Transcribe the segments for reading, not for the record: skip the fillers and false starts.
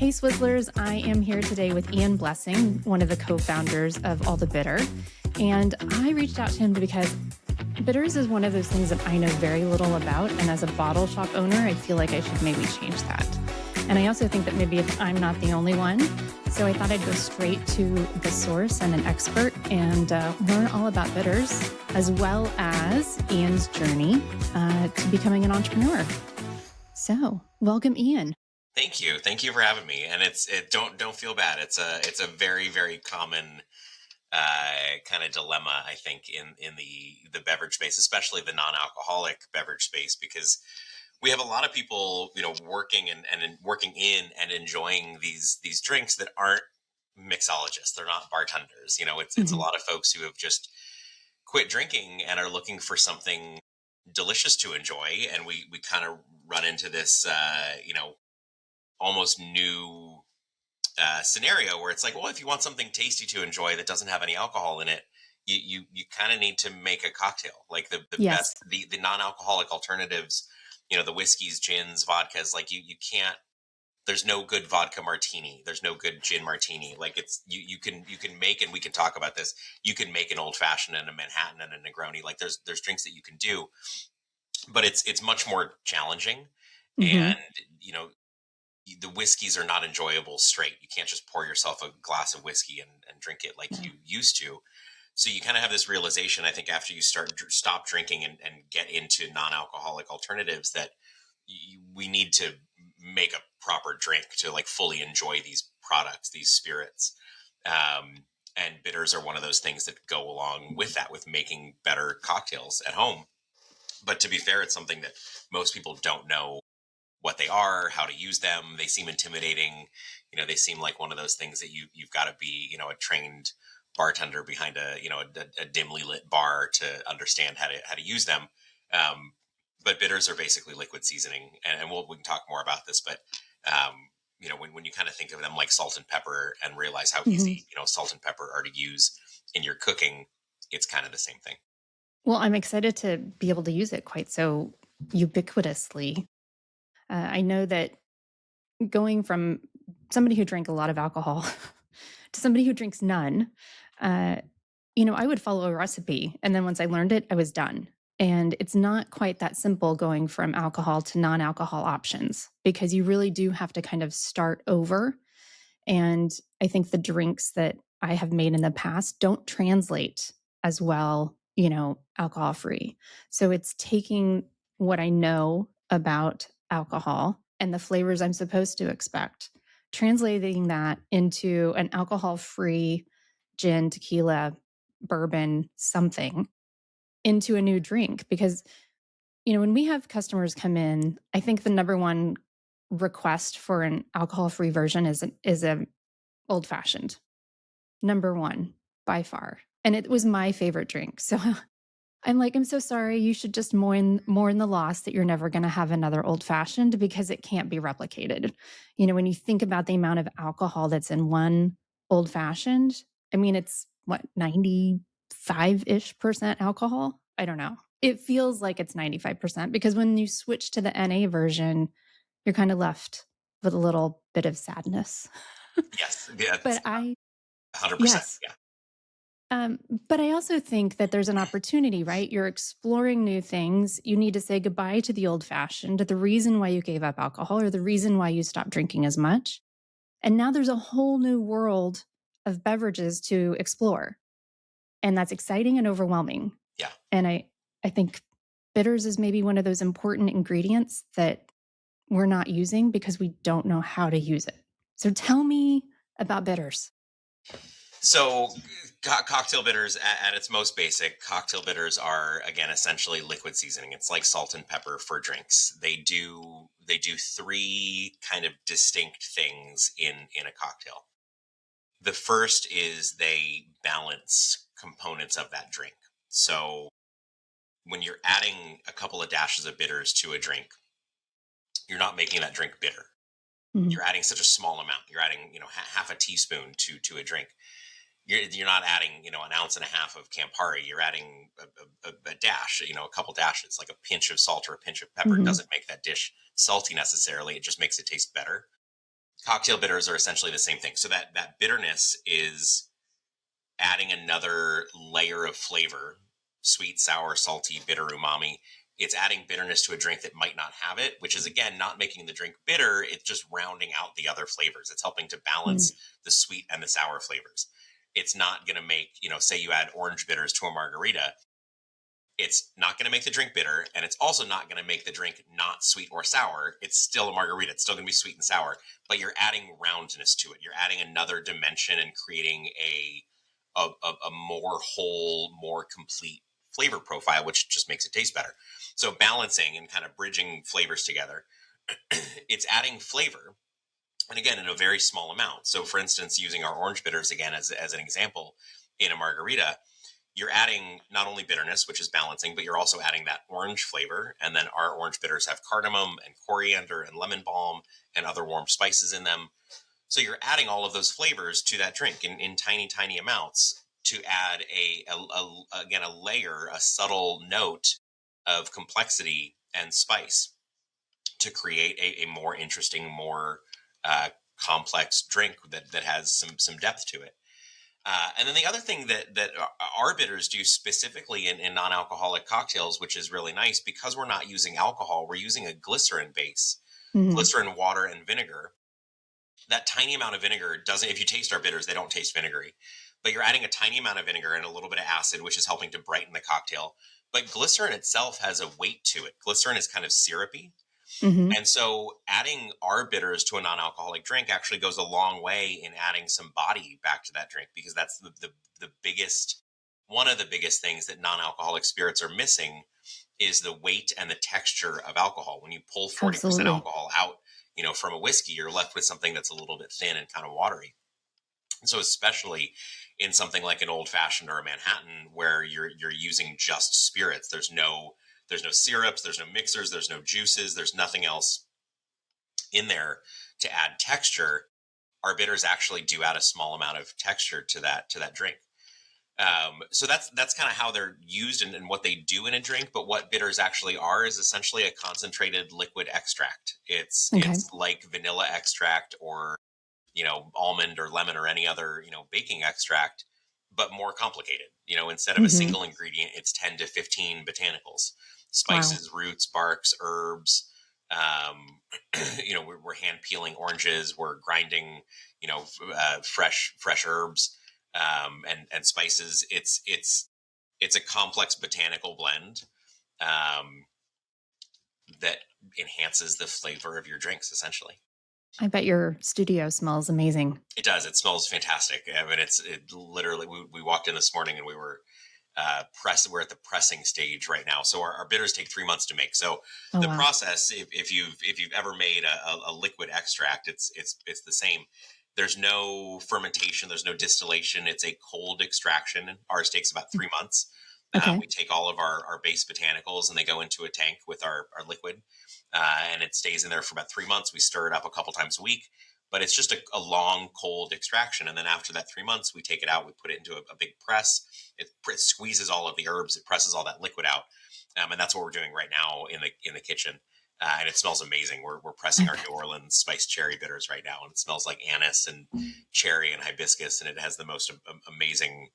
Hey Swizzlers, I am here today with Ian Blessing, one of the co-founders of All the Bitter. And I reached out to him because bitters is one of those things that I know very little about. And as a bottle shop owner, I feel like I should maybe change that. And I also think that maybe I'm not the only one. So I thought I'd go straight to the source and an expert and learn all about bitters, as well as Ian's journey to becoming an entrepreneur. So welcome, Ian. Thank you. Thank you for having me. And don't feel bad. It's a very, very common kind of dilemma, I think, in the beverage space, especially the non-alcoholic beverage space, because we have a lot of people, working and working in and enjoying these drinks that aren't mixologists. They're not bartenders. It's a lot of folks who have just quit drinking and are looking for something delicious to enjoy. And we kind of run into this, almost new scenario where it's like, well, if you want something tasty to enjoy that doesn't have any alcohol in it, you kind of need to make a cocktail. Like the Yes. best, the non-alcoholic alternatives, the whiskeys, gins, vodkas. Like you can't. There's no good vodka martini. There's no good gin martini. Like you can make, and we can talk about this. You can make an old fashioned and a Manhattan and a Negroni. Like there's drinks that you can do, but it's much more challenging. And the whiskeys are not enjoyable straight. You can't just pour yourself a glass of whiskey and drink it like you used to. So you kind of have this realization, I think, after you stop drinking and get into non-alcoholic alternatives, that we need to make a proper drink to like fully enjoy these products, these spirits. And bitters are one of those things that go along with that, with making better cocktails at home. But to be fair, it's something that most people don't know what they are, how to use them. They seem intimidating. They seem like one of those things that you've got to be, a trained bartender behind a dimly lit bar to understand how to use them. But bitters are basically liquid seasoning, and we can talk more about this. But when you kind of think of them like salt and pepper and realize how easy salt and pepper are to use in your cooking, it's kind of the same thing. Well, I'm excited to be able to use it quite so ubiquitously. I know that going from somebody who drank a lot of alcohol to somebody who drinks none, I would follow a recipe. And then once I learned it, I was done. And it's not quite that simple going from alcohol to non-alcohol options, because you really do have to kind of start over. And I think the drinks that I have made in the past don't translate as well, alcohol free. So it's taking what I know about alcohol and the flavors I'm supposed to expect, translating that into an alcohol free gin, tequila, bourbon, something, into a new drink. Because, when we have customers come in, I think the number one request for an alcohol-free version is a old fashioned. Number one by far. And it was my favorite drink. So I'm like, I'm so sorry. You should just mourn the loss that you're never going to have another old fashioned, because it can't be replicated. When you think about the amount of alcohol that's in one old fashioned, I mean, it's what, 95-ish% alcohol? I don't know. It feels like it's 95%, because when you switch to the NA version, you're kind of left with a little bit of sadness. Yes. Yeah. But 100%. yes. Yeah. But I also think that there's an opportunity, right? You're exploring new things. You need to say goodbye to the old fashioned, the reason why you gave up alcohol or the reason why you stopped drinking as much. And now there's a whole new world of beverages to explore. And that's exciting and overwhelming. Yeah. And I think bitters is maybe one of those important ingredients that we're not using because we don't know how to use it. So tell me about bitters. So cocktail bitters, at its most basic, cocktail bitters are, again, essentially liquid seasoning. It's like salt and pepper for drinks. They do three kind of distinct things in a cocktail. The first is they balance components of that drink. So when you're adding a couple of dashes of bitters to a drink, you're not making that drink bitter. Mhm. You're adding such a small amount. You're adding, half a teaspoon to a drink. You're not adding, an ounce and a half of Campari. You're adding a dash, a couple dashes, like a pinch of salt or a pinch of pepper. It doesn't make that dish salty necessarily. It just makes it taste better. Cocktail bitters are essentially the same thing. So that bitterness is adding another layer of flavor, sweet, sour, salty, bitter, umami. It's adding bitterness to a drink that might not have it, which is again not making the drink bitter. It's just rounding out the other flavors. It's helping to Mm. balance the sweet and the sour flavors. It's not going to make, say you add orange bitters to a margarita, it's not going to make the drink bitter, and it's also not going to make the drink not sweet or sour. It's still a margarita. It's still going to be sweet and sour, but you're adding roundness to it. You're adding another dimension and creating a more whole, more complete flavor profile, which just makes it taste better. So balancing and kind of bridging flavors together, it's adding flavor, and again in a very small amount. So for instance, using our orange bitters again as an example, in a margarita, you're adding not only bitterness, which is balancing, but you're also adding that orange flavor. And then our orange bitters have cardamom and coriander and lemon balm and other warm spices in them. So you're adding all of those flavors to that drink in tiny, tiny amounts to add again, a layer, a subtle note of complexity and spice to create a more interesting, more complex drink that has some depth to it. And then the other thing that our bitters do specifically in non-alcoholic cocktails, which is really nice, because we're not using alcohol, we're using a glycerin base, Mhm. glycerin, water, and vinegar. That tiny amount of vinegar doesn't, if you taste our bitters, they don't taste vinegary, but you're adding a tiny amount of vinegar and a little bit of acid, which is helping to brighten the cocktail. But glycerin itself has a weight to it. Glycerin is kind of syrupy. Mhm. And so adding our bitters to a non-alcoholic drink actually goes a long way in adding some body back to that drink, because that's the biggest, one of the biggest things that non-alcoholic spirits are missing is the weight and the texture of alcohol. When you pull 40% Absolutely. alcohol out, from a whiskey, you're left with something that's a little bit thin and kind of watery. And so especially in something like an old fashioned or a Manhattan, where you're using just spirits, there's no syrups, there's no mixers, there's no juices, there's nothing else in there to add texture. Our bitters actually do add a small amount of texture to that drink. So that's kind of how they're used and what they do in a drink. But what bitters actually are is essentially a concentrated liquid extract. It's Okay. it's like vanilla extract, or almond or lemon or any other baking extract, but more complicated. Instead of a Mhm. single ingredient, it's 10 to 15 botanicals, Wow. spices, roots, barks, herbs. We're hand peeling oranges, we're grinding fresh herbs, and spices. It's a complex botanical blend, um, that enhances the flavor of your drinks essentially. I bet your studio smells amazing. It does. It smells fantastic. I mean, it literally. We walked in this morning and we were we're at the pressing stage right now. So our bitters take 3 months to make. So Oh, the wow. process, if you've ever made a liquid extract, it's the same. There's no fermentation. There's no distillation. It's a cold extraction. Ours takes about 3 months. Okay. We take all of our base botanicals and they go into a tank with our liquid, and it stays in there for about 3 months. We stir it up a couple times a week, but it's just a long cold extraction. And then after that 3 months, we take it out, we put it into a big press. It squeezes all of the herbs, it presses all that liquid out, and that's what we're doing right now in the kitchen. And it smells amazing. We're pressing I our New bet. Orleans spiced cherry bitters right now, and it smells like anise and cherry and hibiscus, and it has the most amazing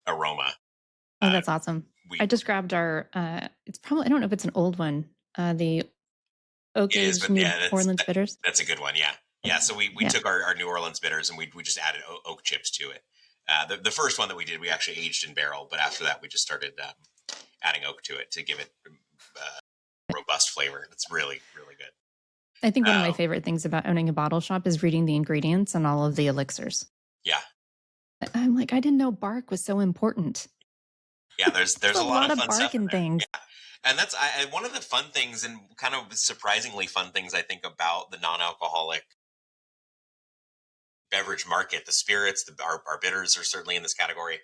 aroma. Oh, Uh, that's awesome. I we just grabbed our, it's probably, I don't know if it's an old one, the oak It is, aged but New yeah, Orleans bitters. that's a good one. Yeah, yeah. So we Yeah. took our New Orleans bitters and we just added oak chips to it. The first one that we did, we actually aged in barrel, but after that, we just started adding oak to it to give it robust flavor. It's really really good. I think one of my Um, favorite things about owning a bottle shop is reading the ingredients and all of the elixirs. yeah, I'm like, I didn't know bark was so important. yeah. There's There's there's a a lot lot of of fun bark stuff in in there. things. Yeah, and that's one of the fun things and kind of surprisingly fun things I think about the non-alcoholic beverage market. The spirits, our bitters are certainly in this category.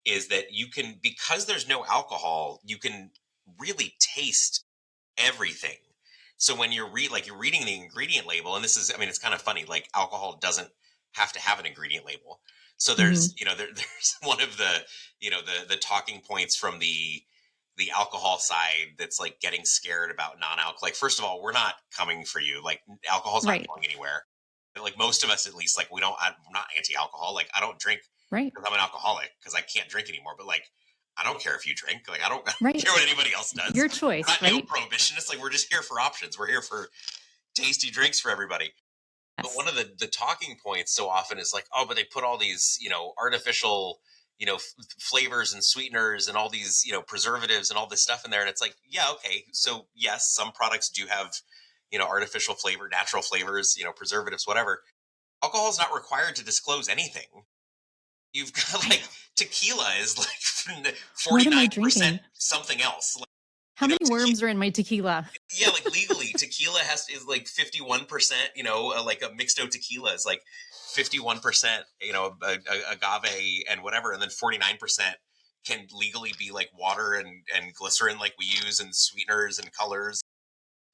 Is that you can, because there's no alcohol, you can really taste everything. So when you're reading the ingredient label, and this is, I mean, it's kind of funny. Like alcohol doesn't have to have an ingredient label. So there's, Mhm. there's one of the talking points from the alcohol side that's like getting scared about non-alcohol. Like, first of all, we're not coming for you. Like, alcohol's not Right. going anywhere. Like most of us, at least, like I'm not anti-alcohol. Like I don't drink Right. because I'm an alcoholic because I can't drink anymore. But like, I don't care if you drink. Like I don't Right. care what anybody else does. Your We're choice, not right? neo-prohibitionists. Like we're just here for options. We're here for tasty drinks for everybody. But Yes. one of the talking points so often is like, oh, but they put all these, artificial, flavors and sweeteners and all these, preservatives and all this stuff in there. And it's like, yeah, okay. So yes, some products do have, artificial flavor, natural flavors, preservatives, whatever. Alcohol is not required to disclose anything. You've got Right. like tequila is like What am I 49% drinking? something else. Like, How many tequila, worms are in my tequila? yeah, like legally, tequila is like 51%. Like a mixto tequila is like 51%. Agave and whatever, and then 49% can legally be like water and glycerin, like we use, and sweeteners and colors,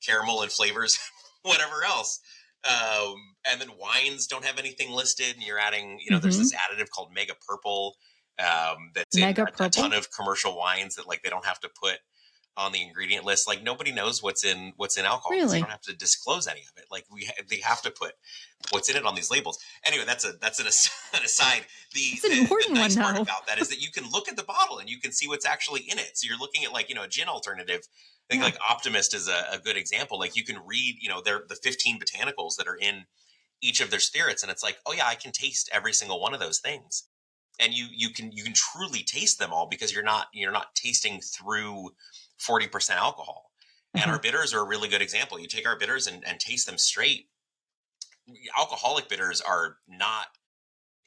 caramel and flavors, whatever else. And then wines don't have anything listed, and you're adding, there's Mm-hmm. this additive called Mega Purple that's in Mega a ton purple? of commercial wines that like they don't have to put on the ingredient list. Like nobody knows what's in alcohol because they don't Really? have to disclose any of it. Like they have to put what's in it on these labels. Anyway, that's an aside. The, It's an the the important one, nice part though. about that is that you can look at the bottle and you can see what's actually in it. So you're looking at like a gin alternative. I think Yeah. like Optimist is a good example. Like you can read they're the 15 botanicals that are in each of their spirits, and it's like, oh yeah, I can taste every single one of those things, and you can truly taste them all because you're not tasting through 40% alcohol. And Uh-huh. our bitters are a really good example. You take our bitters and taste them straight. Alcoholic bitters are not,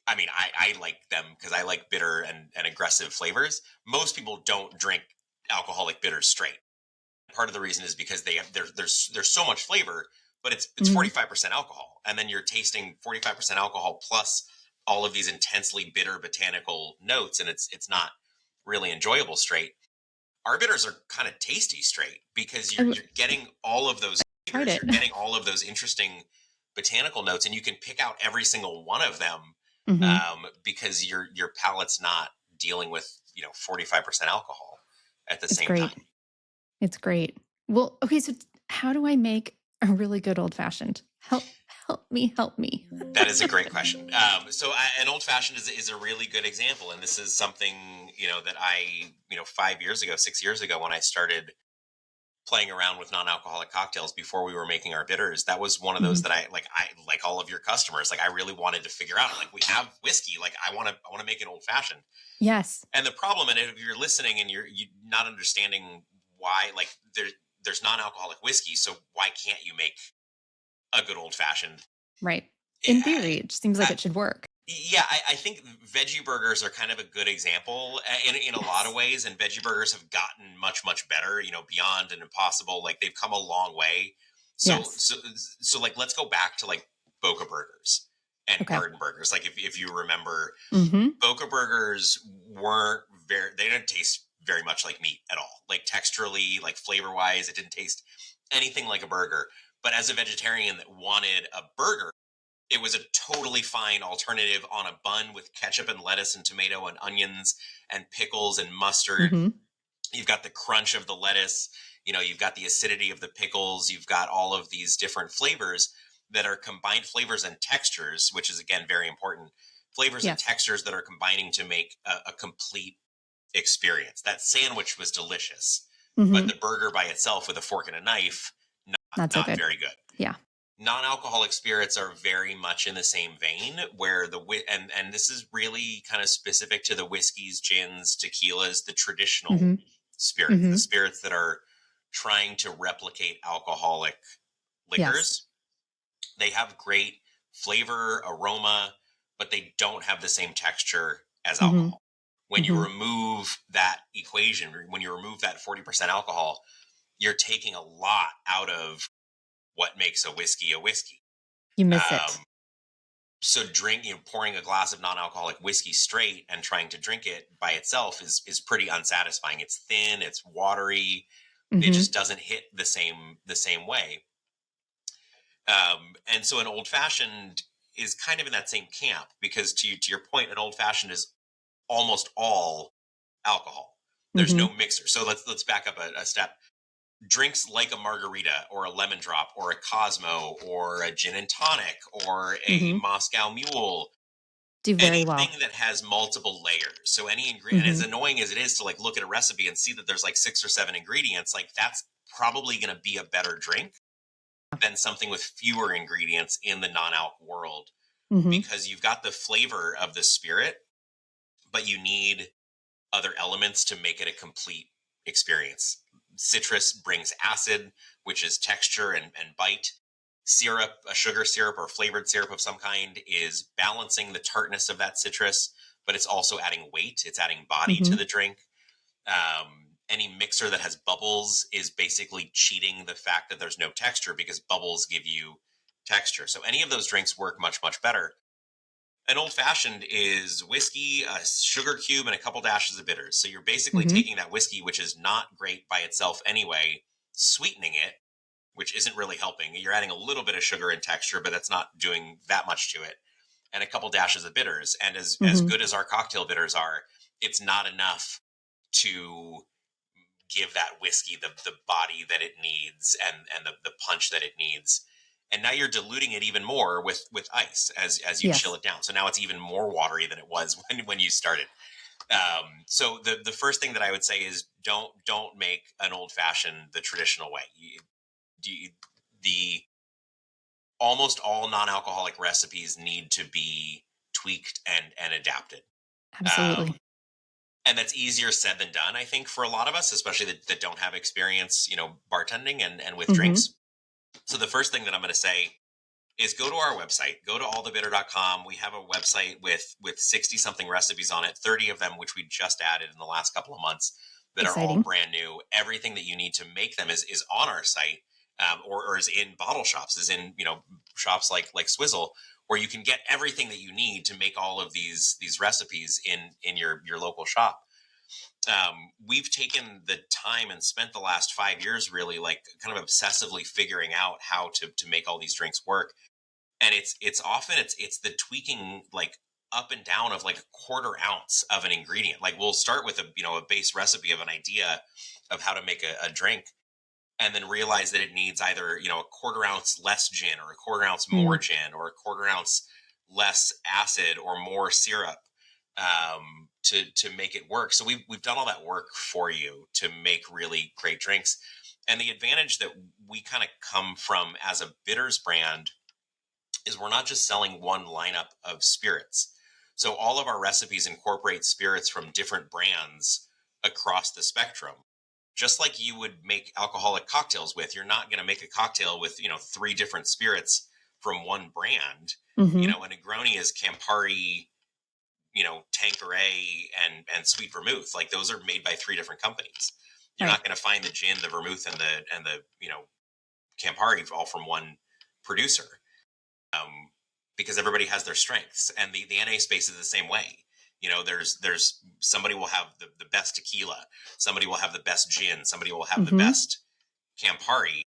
I mean, I like them because I like bitter and aggressive flavors. Most people don't drink alcoholic bitters straight. Part of the reason is because there's so much flavor, but it's Hmm. 45% alcohol, and then you're tasting 45% alcohol plus all of these intensely bitter botanical notes, and it's not really enjoyable straight. Our bitters are kind of tasty straight because you're getting all of those Tried flavors, it. you're getting all of those interesting botanical notes, and you can pick out every single one of them Hmm. because your palate's not dealing with 45% alcohol at the It's same great. time. It's great. Well, okay, so how do I make a really good old fashioned? Help me, help me. That is a great question. An old fashioned is a really good example, and this is something that I 5 years ago, 6 years ago, when I started playing around with non-alcoholic cocktails before we were making our bitters. That was one of those Mhm. that I like all of your customers. Like I really wanted to figure out. Like we have whiskey. Like I want to make an old fashioned. Yes. And the problem, and if you're listening and you not understanding why, like there's non-alcoholic whiskey, so why can't you make a good old fashioned? Right. In theory, it just seems like it should work. Yeah, I think veggie burgers are kind of a good example in a lot of Yes. ways, and veggie burgers have gotten much better. Beyond and impossible. Like they've come a long way. So Yes. so so like let's go back to like Boca burgers and Okay. garden burgers. Like if you remember, Mhm. Boca burgers weren't they didn't taste very much like meat at all. Like texturally, like flavor wise, it didn't taste anything like a burger. But as a vegetarian that wanted a burger, it was a totally fine alternative on a bun with ketchup and lettuce and tomato and onions and pickles and mustard. Mhm. You've got the crunch of the lettuce, you've got the acidity of the pickles, you've got all of these different flavors that are combined, flavors and textures, which is again very important. Flavors and Yes. textures that are combining to make a complete experience. That sandwich was delicious, but the Mhm. burger by itself with a fork and a knife, Not so not good. very good. Yeah. Non-alcoholic spirits are very much in the same vein, where and this is really kind of specific to the whiskeys, gins, tequilas, the traditional Mhm. spirits, the Mhm. spirits that are trying to replicate alcoholic Yes. liquors. They have great flavor, aroma, but they don't have the same texture as Mhm. alcohol. When you Mhm. remove that equation, when you remove that 40% alcohol, you're taking a lot out of what makes a whiskey a whiskey. You miss it. Um, so pouring a glass of non-alcoholic whiskey straight and trying to drink it by itself is pretty unsatisfying. It's thin, it's watery, it just Mhm. doesn't hit the same way. And so an old fashioned is kind of in that same camp because to your point, an old fashioned is almost all alcohol. There's no Mhm. mixer. So let's back up a step. drinks like a margarita or a lemon drop or a Cosmo or a gin and tonic or a Hmm. Moscow Mule, Do very well. anything that has multiple layers. So any ingredient, and as Hmm. annoying as it is to like look at a recipe and see that there's like 6 or 7 ingredients, like that's probably going to be a better drink than something with fewer ingredients in the non-alc world, Hmm. because you've got the flavor of the spirit, but you need other elements to make it a complete experience. Citrus brings acid, which is texture and bite. Syrup, a sugar syrup or flavored syrup of some kind, is balancing the tartness of that citrus, but it's also adding weight. It's adding body to Hmm. the drink. Any mixer that has bubbles is basically cheating the fact that there's no texture, because bubbles give you texture. So any of those drinks work much, much better. An old fashioned is whiskey, a sugar cube, and a couple dashes of bitters. So you're basically Hmm. taking that whiskey, which is not great by itself anyway, sweetening it, which isn't really helping. You're adding a little bit of sugar and texture, but that's not doing that much to it. And a couple dashes of bitters. And as Hmm. good as our cocktail bitters are, it's not enough to give that whiskey the body that it needs, and the punch that it needs. And now you're diluting it even more with ice as you chill Yes, it down. So now it's even more watery than it was when you started. So the first thing that I would say is don't make an old fashioned the traditional way. The almost all non-alcoholic recipes need to be tweaked and adapted. absolutely. Um, and that's easier said than done, I think, for a lot of us, especially that don't have experience, bartending and with Hmm. drinks. So the first thing that I'm going to say is go to our website, go to allthebitter.com. We have a website with 60 something recipes on it, 30 of them which we just added in the last couple of months, that are all Exciting. brand new. Everything that you need to make them is on our site, or is in bottle shops, is in shops like Swizzle, where you can get everything that you need to make all of these recipes in your local shop. We've taken the time and spent the last 5 years really like kind of obsessively figuring out how to make all these drinks work. And it's often it's the tweaking, like up and down of like a quarter ounce of an ingredient. Like we'll start with a base recipe of an idea of how to make a drink, and then realize that it needs either a quarter ounce less gin, or a quarter ounce more Mm. gin, or a quarter ounce less acid or more syrup, to make it work. So we've done all that work for you to make really great drinks. And the advantage that we kind of come from as a bitters brand is we're not just selling one lineup of spirits. So all of our recipes incorporate spirits from different brands across the spectrum. Just like you would make alcoholic cocktails with, you're not going to make a cocktail with, three different spirits from one brand. Hmm. A Negroni is Campari, Tanqueray, and Sweet Vermouth. Like those are made by three different companies. You're Right. not going to find the gin, the vermouth, and the Campari all from one producer, because everybody has their strengths, and the NA space is the same way. There's somebody will have the best tequila, somebody will have the best gin, somebody will have the Hmm. best Campari,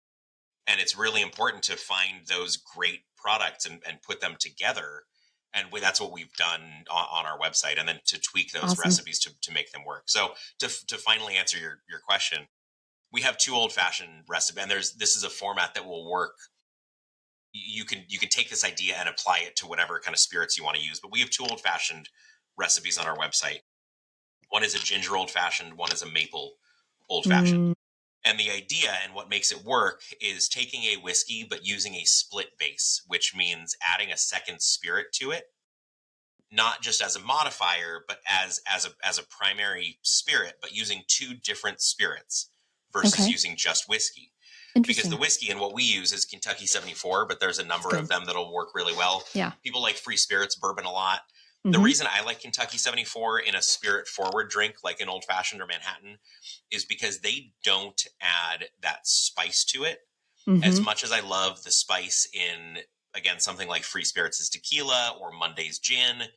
and it's really important to find those great products and put them together. And that's what we've done on our website, and then to tweak those Awesome. recipes to make them work. So to finally answer your question, we have two old fashioned recipes, and this is a format that will work. You can take this idea and apply it to whatever kind of spirits you want to use. But we have two old fashioned recipes on our website. One is a ginger old fashioned, one is a maple old fashioned. Mm. And the idea and what makes it work is taking a whiskey but using a split base, which means adding a second spirit to it, not just as a modifier, but as a primary spirit, but using two different spirits versus Okay. using just whiskey. Because the Interesting. whiskey and what we use is Kentucky 74, but there's a It's number of good. them that'll work really well. Yeah. People like free spirits bourbon a lot. The Hmm. reason I like Kentucky 74 in a spirit forward drink like an old fashioned or Manhattan is because they don't add that spice to it as Hmm. much as I love the spice in, again, something like free spirits is tequila or Monday's gin,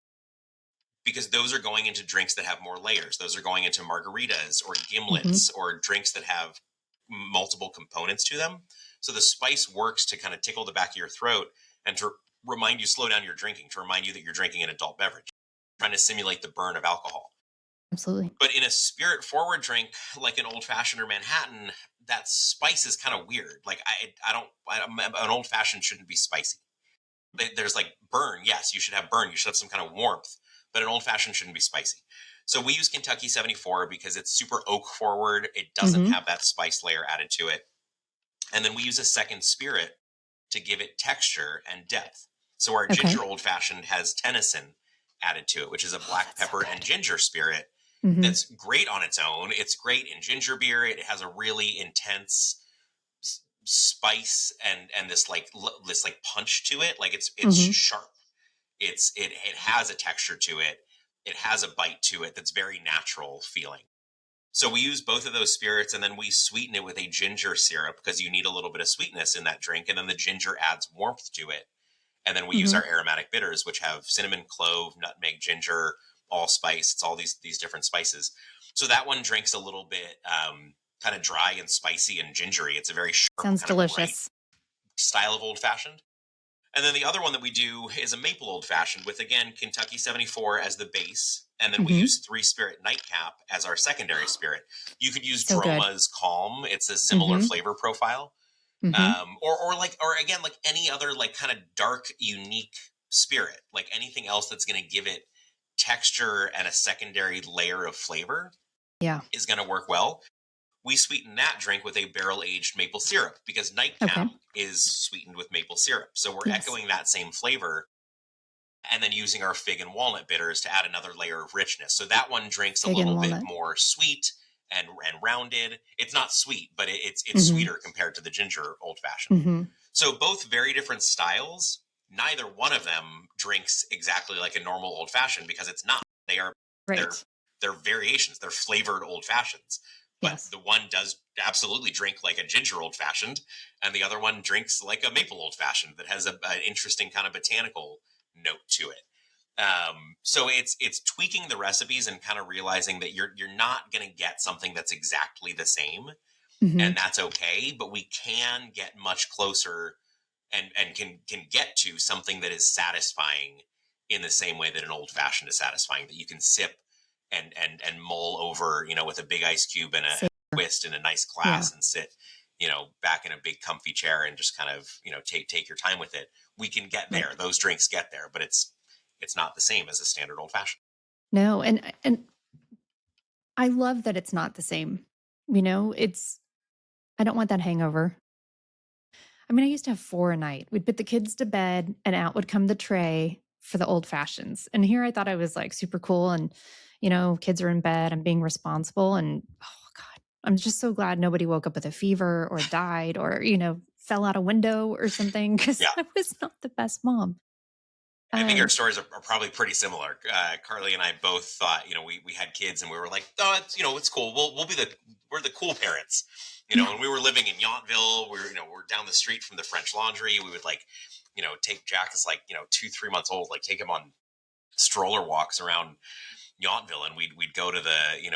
because those are going into drinks that have more layers. Those are going into margaritas or Hmm. gimlets or drinks that have multiple components to them. So the spice works to kind of tickle the back of your throat and to remind you slow down your drinking, to remind you that you're drinking an adult beverage, trying to simulate the burn of alcohol. Absolutely. But in a spirit forward drink like an old fashioned or Manhattan, that spice is kind of weird. Like an old fashioned shouldn't be spicy. There's like burn. Yes, you should have burn. You should have some kind of warmth, but an old fashioned shouldn't be spicy. So we use Kentucky 74 because it's super oak forward. It doesn't Mm-hmm. have that spice layer added to it. And then we use a second spirit to give it texture and depth. So our Okay. ginger old fashioned has Tennyson added to it, which is a Oh, black that's so pepper and good. ginger spirit Mm-hmm. that's great on its own. It's great in ginger beer. It has a really intense spice and this like punch to it. Like it's Mm-hmm. sharp. It has a texture to it. It has a bite to it that's very natural feeling. So we use both of those spirits and then we sweeten it with a ginger syrup because you need a little bit of sweetness in that drink. And then the ginger adds warmth to it. And then we use Mm-hmm. our aromatic bitters, which have cinnamon, clove, nutmeg, ginger, allspice. It's all these different spices. So that one drinks a little bit kind of dry and spicy and gingery. It's a very sharp, Sounds kind of bright delicious. style of old fashioned. And then the other one that we do is a maple old fashioned with, again, Kentucky 74 as the base. And then we Mm-hmm. use Three Spirit Nightcap as our secondary spirit. You could use So good. Droma's Calm. It's a similar Mm-hmm. flavor profile. Mm-hmm. Or again, like any other like kind of dark, unique spirit, like anything else that's going to give it texture and a secondary layer of flavor Yeah. is going to work well. We sweeten that drink with a barrel aged maple syrup because Okay. Nightcap is sweetened with maple syrup. So we're Yes. echoing that same flavor and then using our fig and walnut bitters to add another layer of richness. So that one drinks a Fig and little bit walnut. more sweet and rounded. It's not sweet, but it's Mm-hmm. sweeter compared to the ginger old fashioned. Mm-hmm. So both very different styles. Neither one of them drinks exactly like a normal old fashioned because it's not. They are they're Right. they're variations. They're flavored old fashions. But Yes. the one does absolutely drink like a ginger old fashioned, and the other one drinks like a maple old fashioned that has an interesting kind of botanical note to it. So it's tweaking the recipes and kind of realizing that you're not going to get something that's exactly the same, Mm-hmm. and that's okay. But we can get much closer and can get to something that is satisfying in the same way that an old fashioned is satisfying, that you can sip and mull over, with a big ice cube and a Savor. twist in a nice Yeah. glass and sit, back in a big comfy chair and just kind of, take your time with it. We can get Right. there. Those drinks get there, but it's not the same as a standard old fashioned. No, and I love that it's not the same. It's I don't want that hangover. I mean, I used to have 4 a night. We'd put the kids to bed and out would come the tray for the old fashions. And here I thought I was like super cool and, kids are in bed, I'm being responsible. And oh God, I'm just so glad nobody woke up with a fever or died or, fell out a window or something because Yeah. I was not the best mom. I think our Um, stories are probably pretty similar. Carly and I both thought, we had kids and we were like, oh, it's cool. We're the cool parents, yeah, and we were living in Yountville. We're down the street from the French Laundry. We would like, take Jack is like, 2-3 months old, like take him on stroller walks around Yountville, and we'd go to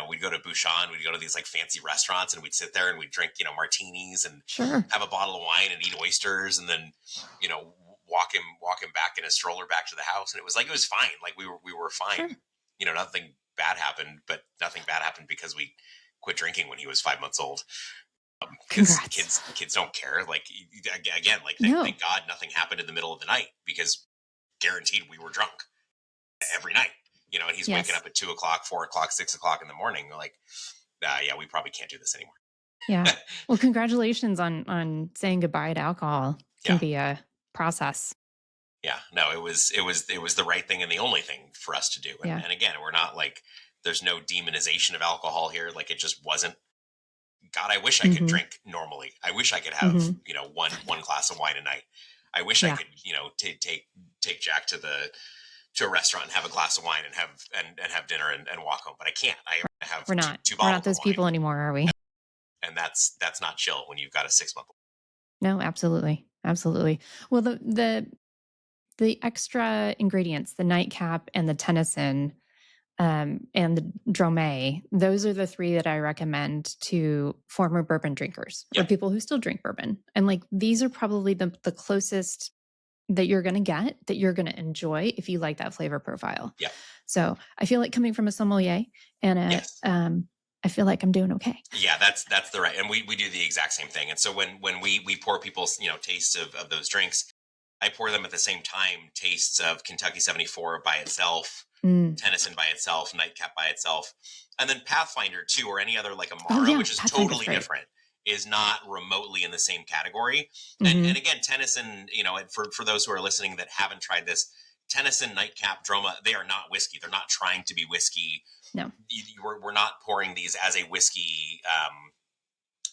we'd go to Bouchon, we'd go to these like fancy restaurants, and we'd sit there and we'd drink, martinis and sure. have a bottle of wine and eat oysters, and then, walk him back in a stroller back to the house, and it was fine. Like we were Sure. fine. Nothing bad happened, but nothing bad happened because we quit drinking when he was 5 months old. Because Congrats. kids don't care. Like again, like No. thank God nothing happened in the middle of the night because guaranteed we were drunk every night. And he's waking Yes. up at 2 o'clock, 4 o'clock, 6 o'clock in the morning. We're like, yeah, we probably can't do this anymore. Yeah. Well, congratulations on saying goodbye to alcohol. Can Yeah. be a process. Yeah, no, it was the right thing and the only thing for us to do. And, Yeah. and again, we're not like, there's no demonization of alcohol here. Like it just wasn't. God, I wish I could Mm-hmm. drink normally. I wish I could have Mm-hmm. one glass of wine a night. I wish I Yeah. could take Jack to a restaurant and have a glass of wine and have dinner and walk home. But I can't. I have We're two, not. two We're bottles not those of wine, people anymore, are we? and that's not chill when you've got a 6 month old. No, absolutely. Absolutely. Well, the extra ingredients, the nightcap and the Tennyson, and the Dromé, those are the 3 that I recommend to former bourbon drinkers or Yeah. people who still drink bourbon. And like these are probably the closest that you're going to get, that you're going to enjoy if you like that flavor profile. Yeah. So I feel like coming from a sommelier and Yes. I feel like I'm doing okay. Yeah, that's the right. And we do the exact same thing. And so when we pour people's, tastes of those drinks, I pour them at the same time, tastes of Kentucky 74 by itself, Mm. Tennyson by itself, Nightcap by itself, and then Pathfinder too, or any other like Oh Amaro, yeah, which is Pathfinder's totally great. different, is not remotely in the same category. And Hmm. again, Tennyson, and for those who are listening that haven't tried this, Tennyson, Nightcap, Droma, they are not whiskey. They're not trying to be whiskey. No. We're not pouring these as a whiskey,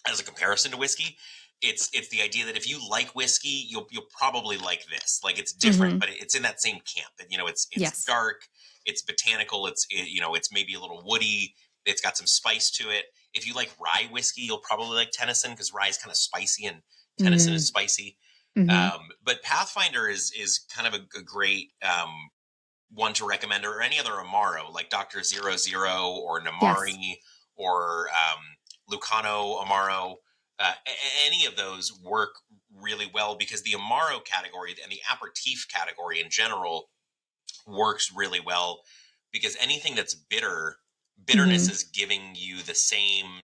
as a comparison to whiskey. It's the idea that if you like whiskey, you'll probably like this. Like it's different, Hmm. but it's in that same camp. And it's Yes. dark, it's botanical, it's maybe a little woody. It's got some spice to it. If you like rye whiskey, you'll probably like Tennyson because rye is kind of spicy and Tennyson is Mm. spicy. Hmm. But Pathfinder is kind of a great one to recommend, or any other Amaro like Doctor Zero Zero or Yes. Namari or Lucano Amaro. Any of those work really well because the Amaro category and the aperitif category in general works really well because anything that's bitterness Hmm. is giving you the same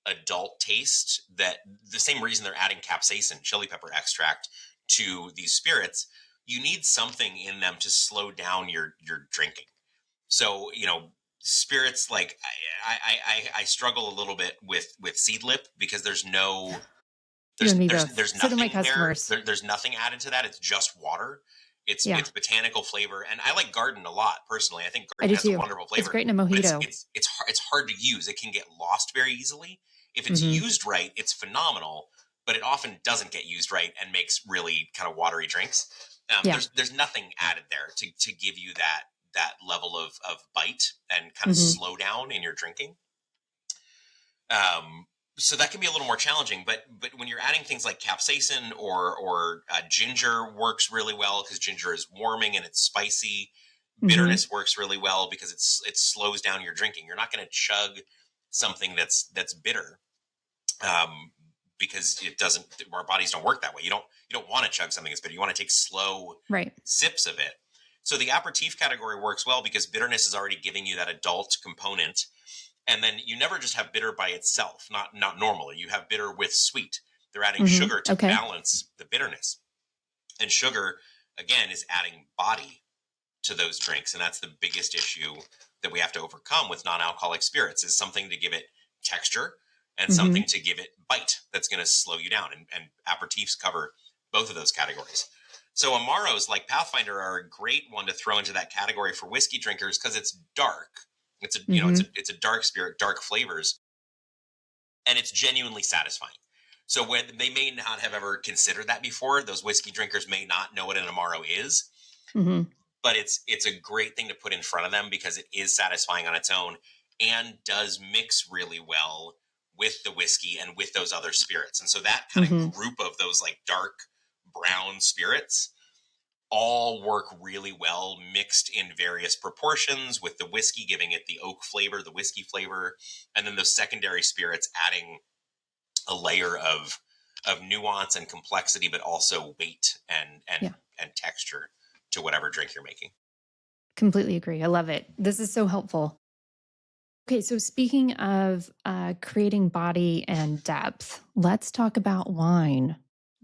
adult taste, that the same reason they're adding capsaicin, chili pepper extract, to these spirits. You need something in them to slow down your drinking. So spirits like I struggle a little bit with seedlip because there's no You there's and me there's both. there's So do my nothing there. customers. There's nothing added to that. It's just water. Yeah, It's botanical flavor, and I like garden a lot personally. I think I garden do has a too. wonderful It's flavor, great in a but mojito. it's hard to use. It can get lost very easily. If it's Hmm. used right, it's phenomenal, but it often doesn't get used right and makes really kind of watery drinks. Yeah. There's nothing added there to give you that level of bite and kind of Hmm. slow down in your drinking. Um, so that can be a little more challenging, but when you're adding things like capsaicin or ginger works really well because ginger is warming and it's spicy. Hmm. Bitterness works really well because it slows down your drinking. You're not going to chug something that's bitter, um, because it doesn't. Our bodies don't work that way. You don't want to chug something that's bitter. You want to take slow Right. sips of it. So the aperitif category works well because bitterness is already giving you that adult component, and then you never just have bitter by itself. Not normally. You have bitter with sweet. They're adding Hmm. sugar to Okay. balance the bitterness, and sugar again is adding body to those drinks, and that's the biggest issue that we have to overcome with non-alcoholic spirits, is something to give it texture and Hmm. something to give it bite that's going to slow you down, and aperitifs cover both of those categories. So Amaros, like Pathfinder, are a great one to throw into that category for whiskey drinkers because it's dark. It's a you know Hmm. it's a dark spirit, dark flavors, and it's genuinely satisfying. So when they may not have ever considered that before, those whiskey drinkers may not know what an Amaro is, Hmm. but it's a great thing to put in front of them because it is satisfying on its own and does mix really well with the whiskey and with those other spirits. And so that kind of Hmm. group of those like dark brown spirits all work really well mixed in various proportions, with the whiskey giving it the oak flavor, the whiskey flavor, and then those secondary spirits adding a layer of nuance and complexity, but also weight Yeah. and texture to whatever drink you're making. Completely agree. I love it. This is so helpful. Okay, so speaking of creating body and depth, let's talk about wine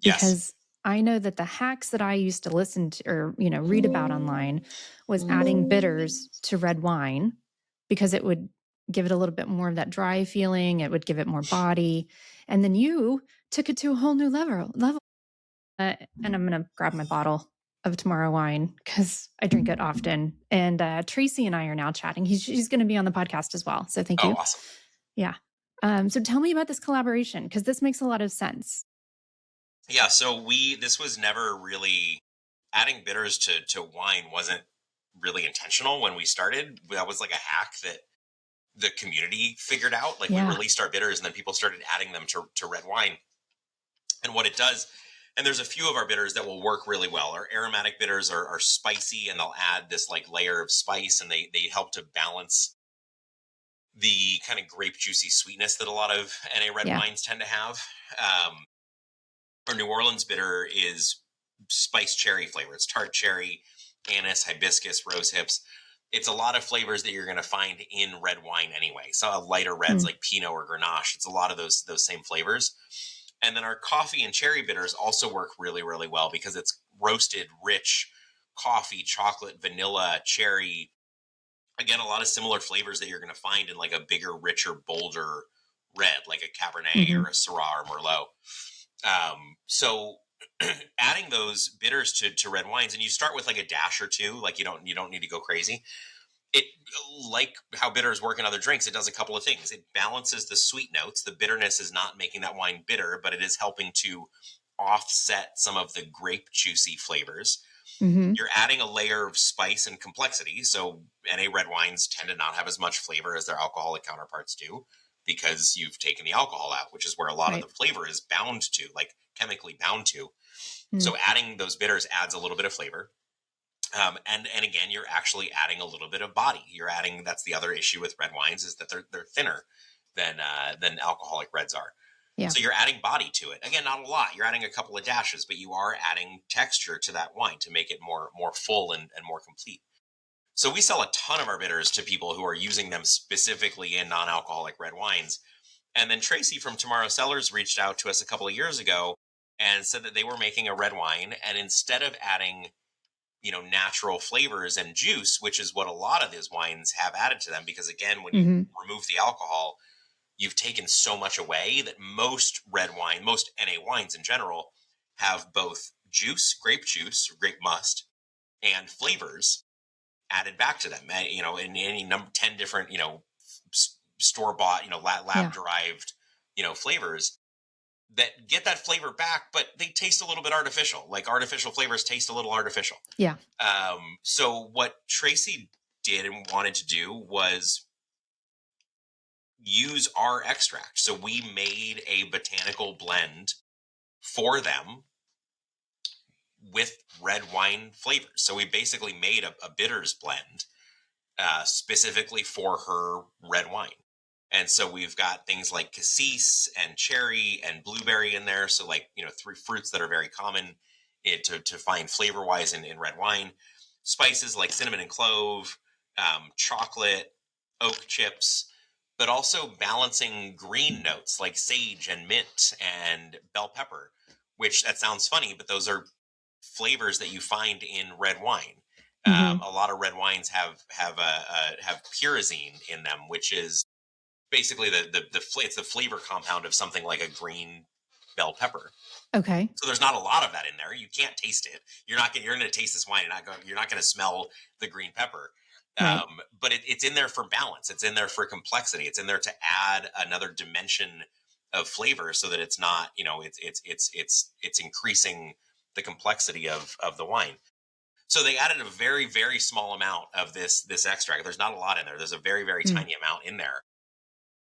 Yes. because I know that the hacks that I used to listen to or read about online was adding bitters to red wine because it would give it a little bit more of that dry feeling. It would give it more body, and then you took it to a whole new level. And I'm going to grab my bottle of Tomorrow wine because I drink it often. And Tracy and I are now chatting. She's going to be on the podcast as well. So thank Oh, you. awesome. Yeah. So tell me about this collaboration because this makes a lot of sense. Yeah. So this was never really, adding bitters to wine wasn't really intentional when we started. That was like a hack that the community figured out. Like we Yeah. released our bitters and then people started adding them to red wine. And what it does, and there's a few of our bitters that will work really well. Our aromatic bitters are spicy and they'll add this like layer of spice, and they help to balance the kind of grape juicy sweetness that a lot of NA red Yeah. wines tend to have. Our New Orleans bitter is spice cherry flavor. It's tart cherry, anise, hibiscus, rose hips. it's a lot of flavors that you're going to find in red wine anyway. So lighter reds Mm. like Pinot or Grenache. It's a lot of those same flavors. And then our coffee and cherry bitters also work really, really well because it's roasted, rich coffee, chocolate, vanilla, cherry. Again, a lot of similar flavors that you're going to find in like a bigger, richer, bolder red, like a Cabernet Hmm. or a Syrah or Merlot. So adding those bitters to red wines, and you start with like a dash or two, like you don't need to go crazy. It, like how bitters work in other drinks, it does a couple of things. It balances the sweet notes. The bitterness is not making that wine bitter, but it is helping to offset some of the grape juicy flavors. Hmm. You're adding a layer of spice and complexity. So NA red wines tend to not have as much flavor as their alcoholic counterparts do because you've taken the alcohol out, which is where a lot of the Right. flavor is bound to, like chemically bound to. Mm. So adding those bitters adds a little bit of flavor. And again, you're actually adding a little bit of body. You're adding, that's the other issue with red wines, is that they're thinner than alcoholic reds are. Yeah. So you're adding body to it. Again, not a lot. You're adding a couple of dashes, but you are adding texture to that wine to make it more full and more complete. So we sell a ton of our bitters to people who are using them specifically in non-alcoholic red wines. And then Tracy from Tomorrow Cellars reached out to us a couple of years ago and said that they were making a red wine, and instead of adding natural flavors and juice, which is what a lot of these wines have added to them, because again, when you Hmm. remove the alcohol, you've taken so much away that most red wine, most NA wines in general, have both juice, grape must, and flavors added back to them. In any number 10 different, store bought, lab Yeah. derived, flavors that get that flavor back, but they taste a little bit artificial. Like artificial flavors taste a little artificial. Yeah. So what Tracy did and wanted to do was use our extract. So we made a botanical blend for them with red wine flavors. So we basically made a bitters blend specifically for her red wine. And so we've got things like cassis and cherry and blueberry in there. So like, three fruits that are very common to find flavor wise in red wine. Spices like cinnamon and clove, chocolate, oak chips, but also balancing green notes like sage and mint and bell pepper, which that sounds funny, but those are flavors that you find in red wine. Hmm. A lot of red wines have pyrazine in them, which is basically it's the flavor compound of something like a green bell pepper. Okay. So there's not a lot of that in there. You can't taste it. You're going to taste this wine. You're not going to smell the green pepper. Right. But it's in there for balance. It's in there for complexity. It's in there to add another dimension of flavor, so that it's not, it's increasing the complexity of the wine. So they added a very, very small amount of this extract. There's not a lot in there. There's a very, very Mm. tiny amount in there.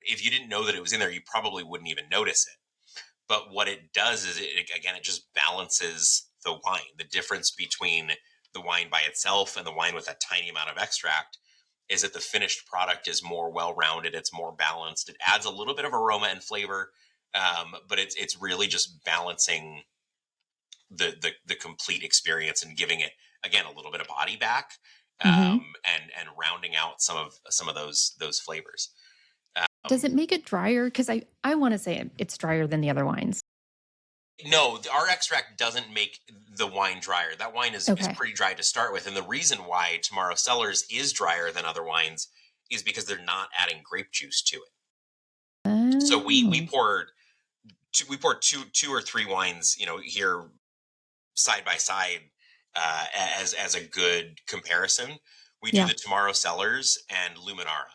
If you didn't know that it was in there, you probably wouldn't even notice it. But what it does is, it just balances the wine. The difference between the wine by itself and the wine with a tiny amount of extract is that the finished product is more well-rounded. It's more balanced. It adds a little bit of aroma and flavor, but it's really just balancing the complete experience and giving it, again, a little bit of body back, Hmm. and rounding out some of those flavors. Does it Um, make it drier? Because I want to say it's drier than the other wines. no, our extract doesn't make the wine drier. That wine is Okay. pretty dry to start with, and the reason why Tomorrow Cellars is drier than other wines is because they're not adding grape juice to it. So we Oh. poured two or three wines, here side by side, as a good comparison. We do Yeah. the Tomorrow Cellars and Luminara,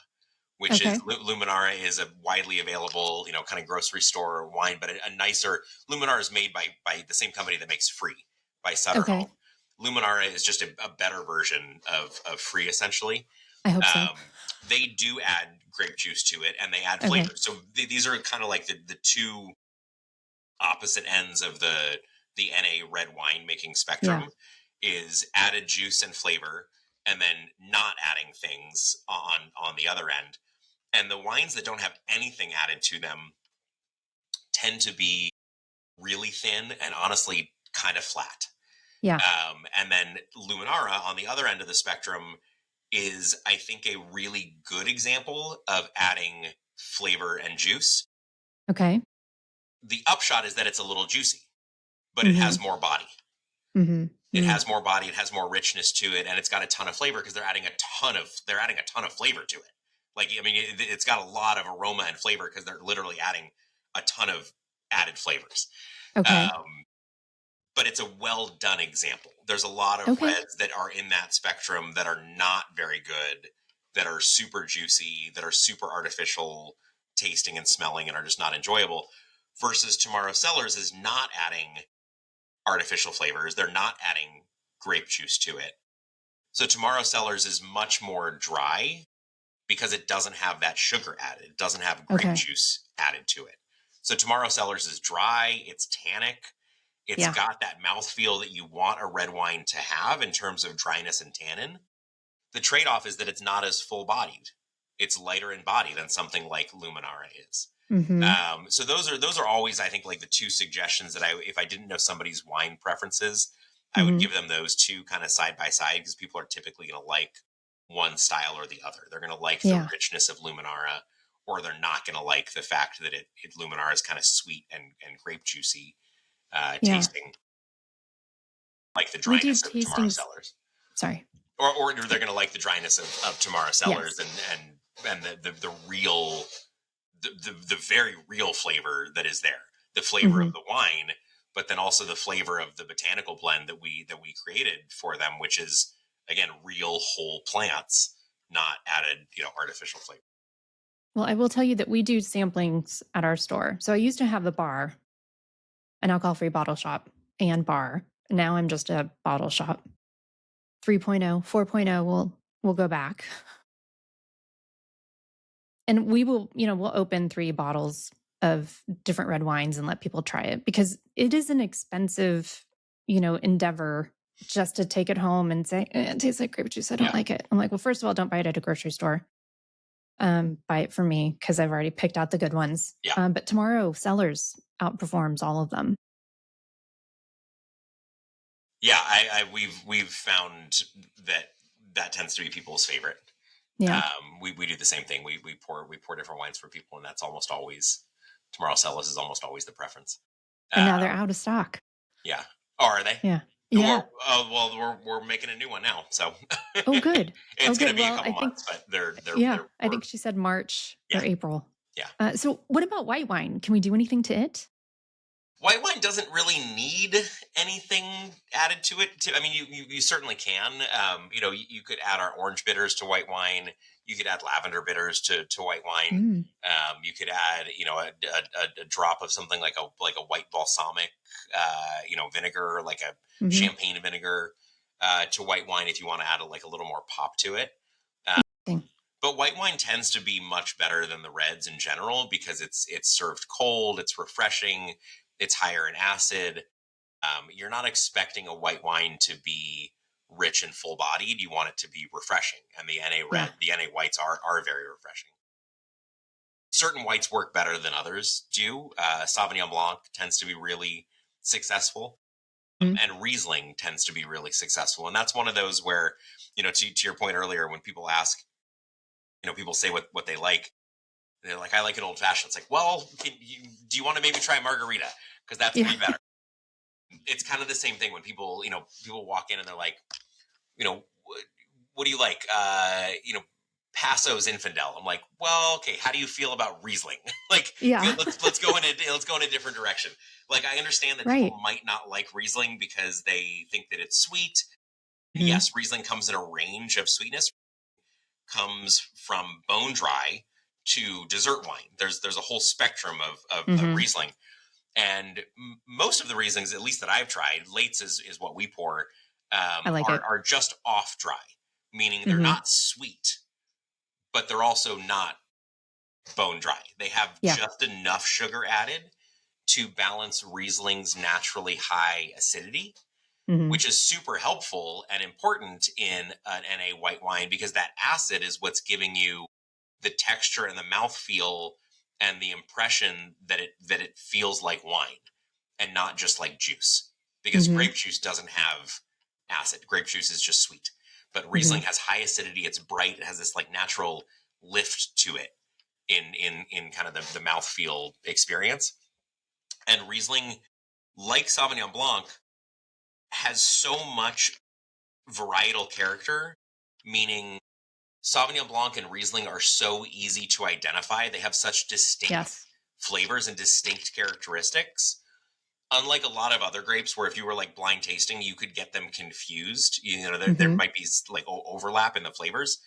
which is, Okay. Luminara is a widely available, kind of grocery store wine, but a nicer. Luminara is made by the same company that makes Free, by Sutter Okay. Home. Luminara is just a better version of Free, essentially. I hope so. Um, they do add grape juice to it, and they add flavor. Okay. So these are kind of like the two opposite ends of the NA red wine making Yeah. spectrum, is added juice and flavor, and then not adding things on the other end. And the wines that don't have anything added to them tend to be really thin and honestly kind of flat. Yeah. And then Luminara on the other end of the spectrum is, I think, a really good example of adding flavor and juice. Okay. The upshot is that it's a little juicy, but it has Mhm. more body. Mhm. It Mm. has more body, it has more richness to it, and it's got a ton of flavor because they're adding a ton of flavor to it. Like, I mean, it's got a lot of aroma and flavor because they're literally adding a ton of added flavors. Okay. Um, but it's a well done example. There's a lot of Okay. reds that are in that spectrum that are not very good, that are super juicy, that are super artificial tasting and smelling and are just not enjoyable. Versus Tomorrow Cellars is not adding artificial flavors. They're not adding grape juice to it. So Tomorrow Cellars is much more dry because it doesn't have that sugar added. It doesn't have grape Okay. juice added to it. So Tomorrow Cellars is dry, it's tannic, it's Yeah. got that mouthfeel that you want a red wine to have in terms of dryness and tannin. The trade-off is that it's not as full-bodied. It's lighter in body than something like Luminara is. Mhm. So those are always, I think, like the two suggestions that if I didn't know somebody's wine preferences, I would Mhm. give them those two kind of side by side because people are typically going to like one style or the other. They're going to like the Yeah. richness of Luminara, or they're not going to like the fact that Luminara is kind of sweet and grape juicy Yeah. tasting, like the We do dryness of Tomorrow tastings. Cellars, Sorry. or they're going to like the dryness of Tomorrow Cellars Yes. and the real the very real flavor that is there, the flavor of Mhm. the wine, but then also the flavor of the botanical blend that we created for them, which is again real whole plants, not added artificial flavor. Well, I will tell you that we do samplings at our store. So I used to have a bar, an alcohol-free bottle shop and bar. Now I'm just a bottle shop. 3.0, 4.0 will go back. And we will, we'll open 3 bottles of different red wines and let people try it because it is an expensive, endeavor just to take it home and say, it tastes like grape juice. I don't Yeah, like it. I'm like, well, first of all, don't buy it at a grocery store. Buy it for me because I've already picked out the good ones. yeah, But Tomorrow Cellars outperforms all of them. yeah. We've found that tends to be people's favorite. Yeah. We do the same thing. We pour different wines for people, and that's almost always Tomorrow Cellars is almost always the preference. And now they're Um, out of stock. yeah. Oh, are they? Yeah. Well, Yeah. we're making a new one now, so Oh, good. Oh, it's going good. to be a Well, couple I think, months, but they're yeah, I we're think she said March yeah, or April. yeah. So what about white wine? Can we do anything to it? White wine doesn't really need anything added to it. I mean, you certainly can. You could add our orange bitters to white wine. You could add lavender bitters to white wine. Mm. You could add, a drop of something like a white balsamic, vinegar, like a Hmm. champagne vinegar, to white wine if you want to add like a little more pop to it. Interesting. But white wine tends to be much better than the reds in general because it's served cold, it's refreshing, it's higher in acid. You're not expecting a white wine to be rich and full bodied. You want it to be refreshing, and Yeah. the NA whites are very refreshing. Certain whites work better than others do. Sauvignon Blanc tends to be really successful, Mm. and Riesling tends to be really successful. And that's one of those where, to your point earlier, when people ask, people say what they like, they're like, I like an old fashioned. It's like, well, do you want to maybe try a margarita? Because that's going Yeah. to be better. It's kind of the same thing when people walk in and they're like, what do you like? Passo's Infidel. I'm like, well, okay. How do you feel about Riesling? Like, Yeah. let's go in a different direction. Like, I understand that people Right. might not like Riesling because they think that it's sweet. Hmm. Yes, Riesling comes in a range of sweetness. Comes from bone dry to dessert wine. There's a whole spectrum of Hmm. Riesling, and most of the Rieslings, at least that I've tried, Lates is what we pour, I like it. are just off dry, meaning they're Hmm. not sweet, but they're also not bone dry. They have Yeah. just enough sugar added to balance Riesling's naturally high acidity, Hmm. which is super helpful and important in an NA white wine because that acid is what's giving you the texture and the mouthfeel and the impression that it feels like wine and not just like juice. Because Hmm. grape juice doesn't have acid. Grape juice is just sweet. but Hmm. Riesling has high acidity. It's bright. It has this like natural lift to it in kind of the mouthfeel experience. And Riesling, like Sauvignon Blanc, has so much varietal character, meaning Sauvignon Blanc and Riesling are so easy to identify. They have such distinct Yes. flavors and distinct characteristics. Unlike a lot of other grapes, where if you were like blind tasting, you could get them confused. You know, there Hmm. might be like overlap in the flavors.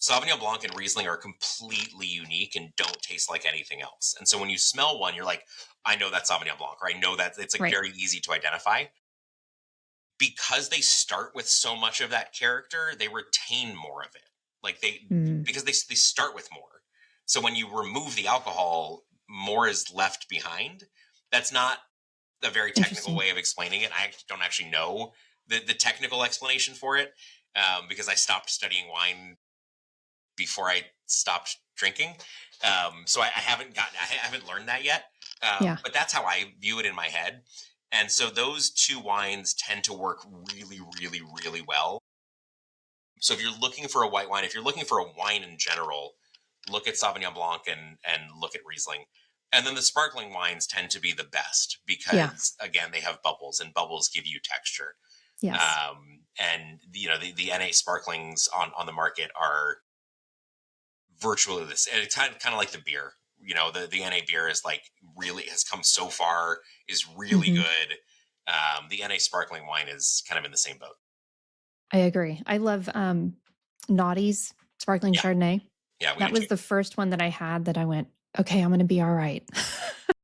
Sauvignon Blanc and Riesling are completely unique and don't taste like anything else. And so when you smell one, you're like, I know that's Sauvignon Blanc, or I know that it's like Right. very easy to identify. Because they start with so much of that character, they retain more of it. Like Mm. because they start with more. So when you remove the alcohol, more is left behind. That's not a very technical Interesting. way of explaining it. I don't actually know the technical explanation for it, because I stopped studying wine before I stopped drinking. I haven't learned that yet. Yeah. But that's how I view it in my head. And so those two wines tend to work really, really, really well. So if you're looking for a white wine, if you're looking for a wine in general, look at Sauvignon Blanc and look at Riesling. And then the sparkling wines tend to be the best Yeah. because again they have bubbles and bubbles give you texture. Yes. And you know the NA sparklings on the market are virtually this, and it's kind of like the beer. You know, the NA beer is like really has come so far, is really Hmm. good. The NA sparkling wine is kind of in the same boat. I agree. I love Naughty's sparkling Yeah, Chardonnay. yeah, we That do too. was the first one that I had that I went, okay, I'm going to be all right.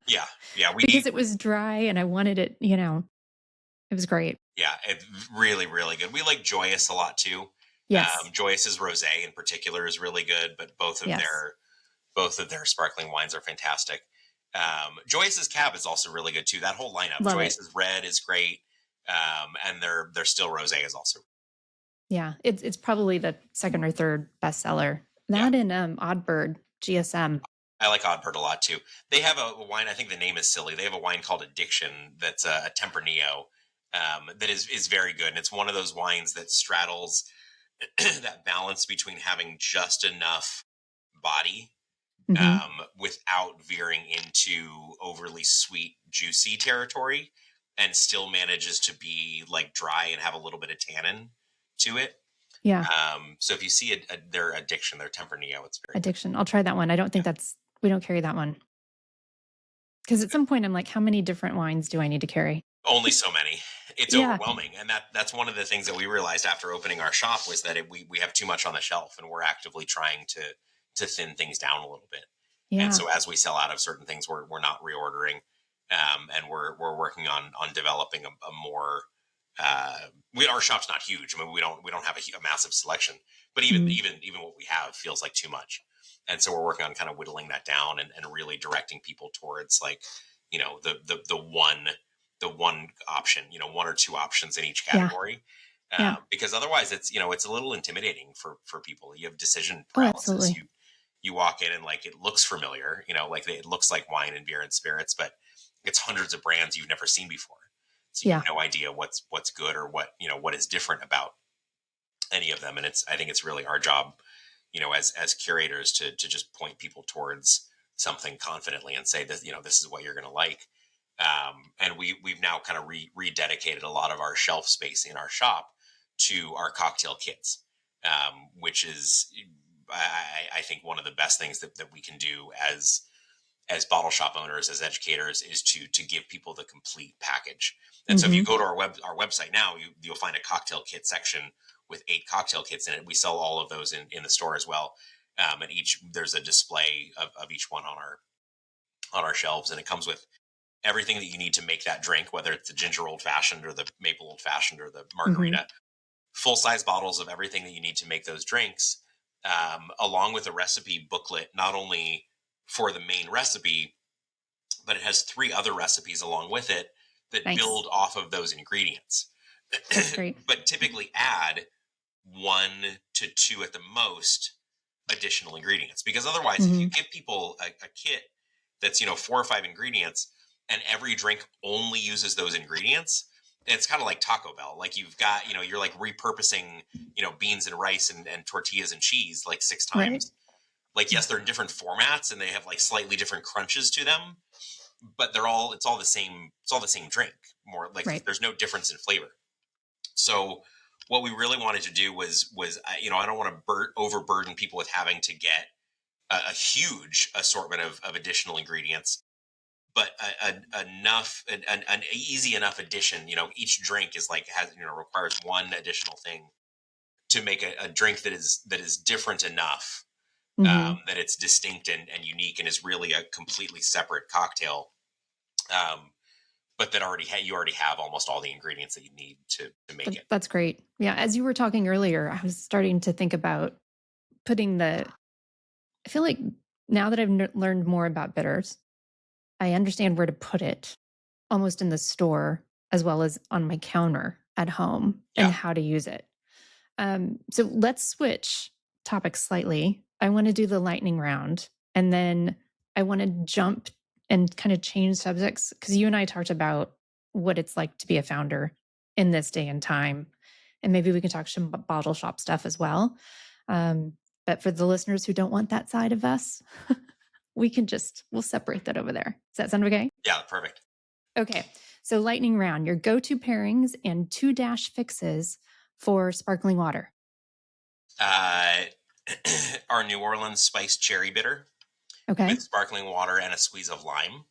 Yeah, yeah, Because it was dry and I wanted it, it was great. yeah, it's really really good. We like Joyous a lot too. Yes. Joyous's rosé in particular is really good, but Yes. both of their sparkling wines are fantastic. Joyce's Cab is also really good too. That whole lineup, Love it. Joyce's Red is great, and their still rosé is also Yeah. It's probably the second or third bestseller. yeah. That and Oddbird GSM. I like Oddbird a lot too. They have a wine. I think the name is silly. They have a wine called Addiction that's a Tempranillo, that is very good, and it's one of those wines that straddles that balance between having just enough body, Hmm. without veering into overly sweet, juicy territory, and still manages to be like dry and have a little bit of tannin to it. Yeah. So if you see their Addiction, their Tempranillo, it's very good. Addiction. I'll try that one. I don't Yeah, think we don't carry that one. Because it's at good. some point I'm like, how many different wines do I need to carry? Only so many. It's Yeah. overwhelming, and that's one of the things that we realized after opening our shop was that we have too much on the shelf, and we're actively trying to thin things down a little bit. And Yeah. so as we sell out of certain things, we're not reordering, and we're working on developing a more. Our shop's not huge. I mean, we don't have a massive selection, but Mm. even what we have feels like too much. And so we're working on kind of whittling that down and really directing people towards like, the one option, one or two options in each Yeah. category. Yeah. Because otherwise it's a little intimidating for people. You have decision Oh, paralysis. absolutely. You walk in and like it looks familiar, like it looks like wine and beer and spirits, but it's hundreds of brands you've never seen before. So you have Yeah. no idea what's good or what is different about any of them. And I think it's really our job, as curators to just point people towards something confidently and say that, this is what you're going to like. And we've now kind of rededicated a lot of our shelf space in our shop to our cocktail kits, which is, I think, one of the best things that we can do as bottle shop owners, as educators, is to give people the complete package. And so if you Hmm. go to our website now, you'll find a cocktail kit section with 8 cocktail kits in it. We sell all of those in the store as well. And there's a display of each one on our shelves, and it comes with everything that you need to make that drink, whether it's the ginger old fashioned or the maple old fashioned or the Hmm. margarita. Full size bottles of everything that you need to make those drinks, along with a recipe booklet, not only for the main recipe, but it has 3 other recipes along with it that Nice. build off of those ingredients, That's great. but typically add 1 to 2 at the most additional ingredients. Because otherwise, if you Hmm. give people a kit that's 4 or 5 ingredients, and every drink only uses those ingredients, it's kind of like Taco Bell. Like you've got, you're like repurposing, beans and rice and tortillas and cheese like six Right. times. Like, yes, they're in different formats and they have like slightly different crunches to them, but it's all the same. It's all the same drink. More like Right. there's no difference in flavor. So what we really wanted to do was I don't want to overburden people with having to get a huge assortment of additional ingredients, but an easy enough addition. Each drink is like requires one additional thing to make a drink that is different enough, Hmm. that it's distinct and unique and is really a completely separate cocktail. Um, but that you already have almost all the ingredients that you need to make it. That's great. Yeah. As you were talking earlier, I was starting to think about putting I feel like now that I've learned more about bitters, I understand where to put it almost in the store as well as on my counter at home and Yeah. how to use it. So let's switch topics slightly. I want to do the lightning round and then I want to jump and kind of change subjects because you and I talked about what it's like to be a founder in this day and time. And maybe we can talk some bottle shop stuff as well. Um, but for the listeners who don't want that side of us, we'll separate that over there. Does that sound okay? Yeah. Perfect. Okay. So lightning round, your go-to pairings and 2 dash fixes for sparkling water. Uh, our New Orleans spiced cherry bitter Okay. with sparkling water and a squeeze of lime,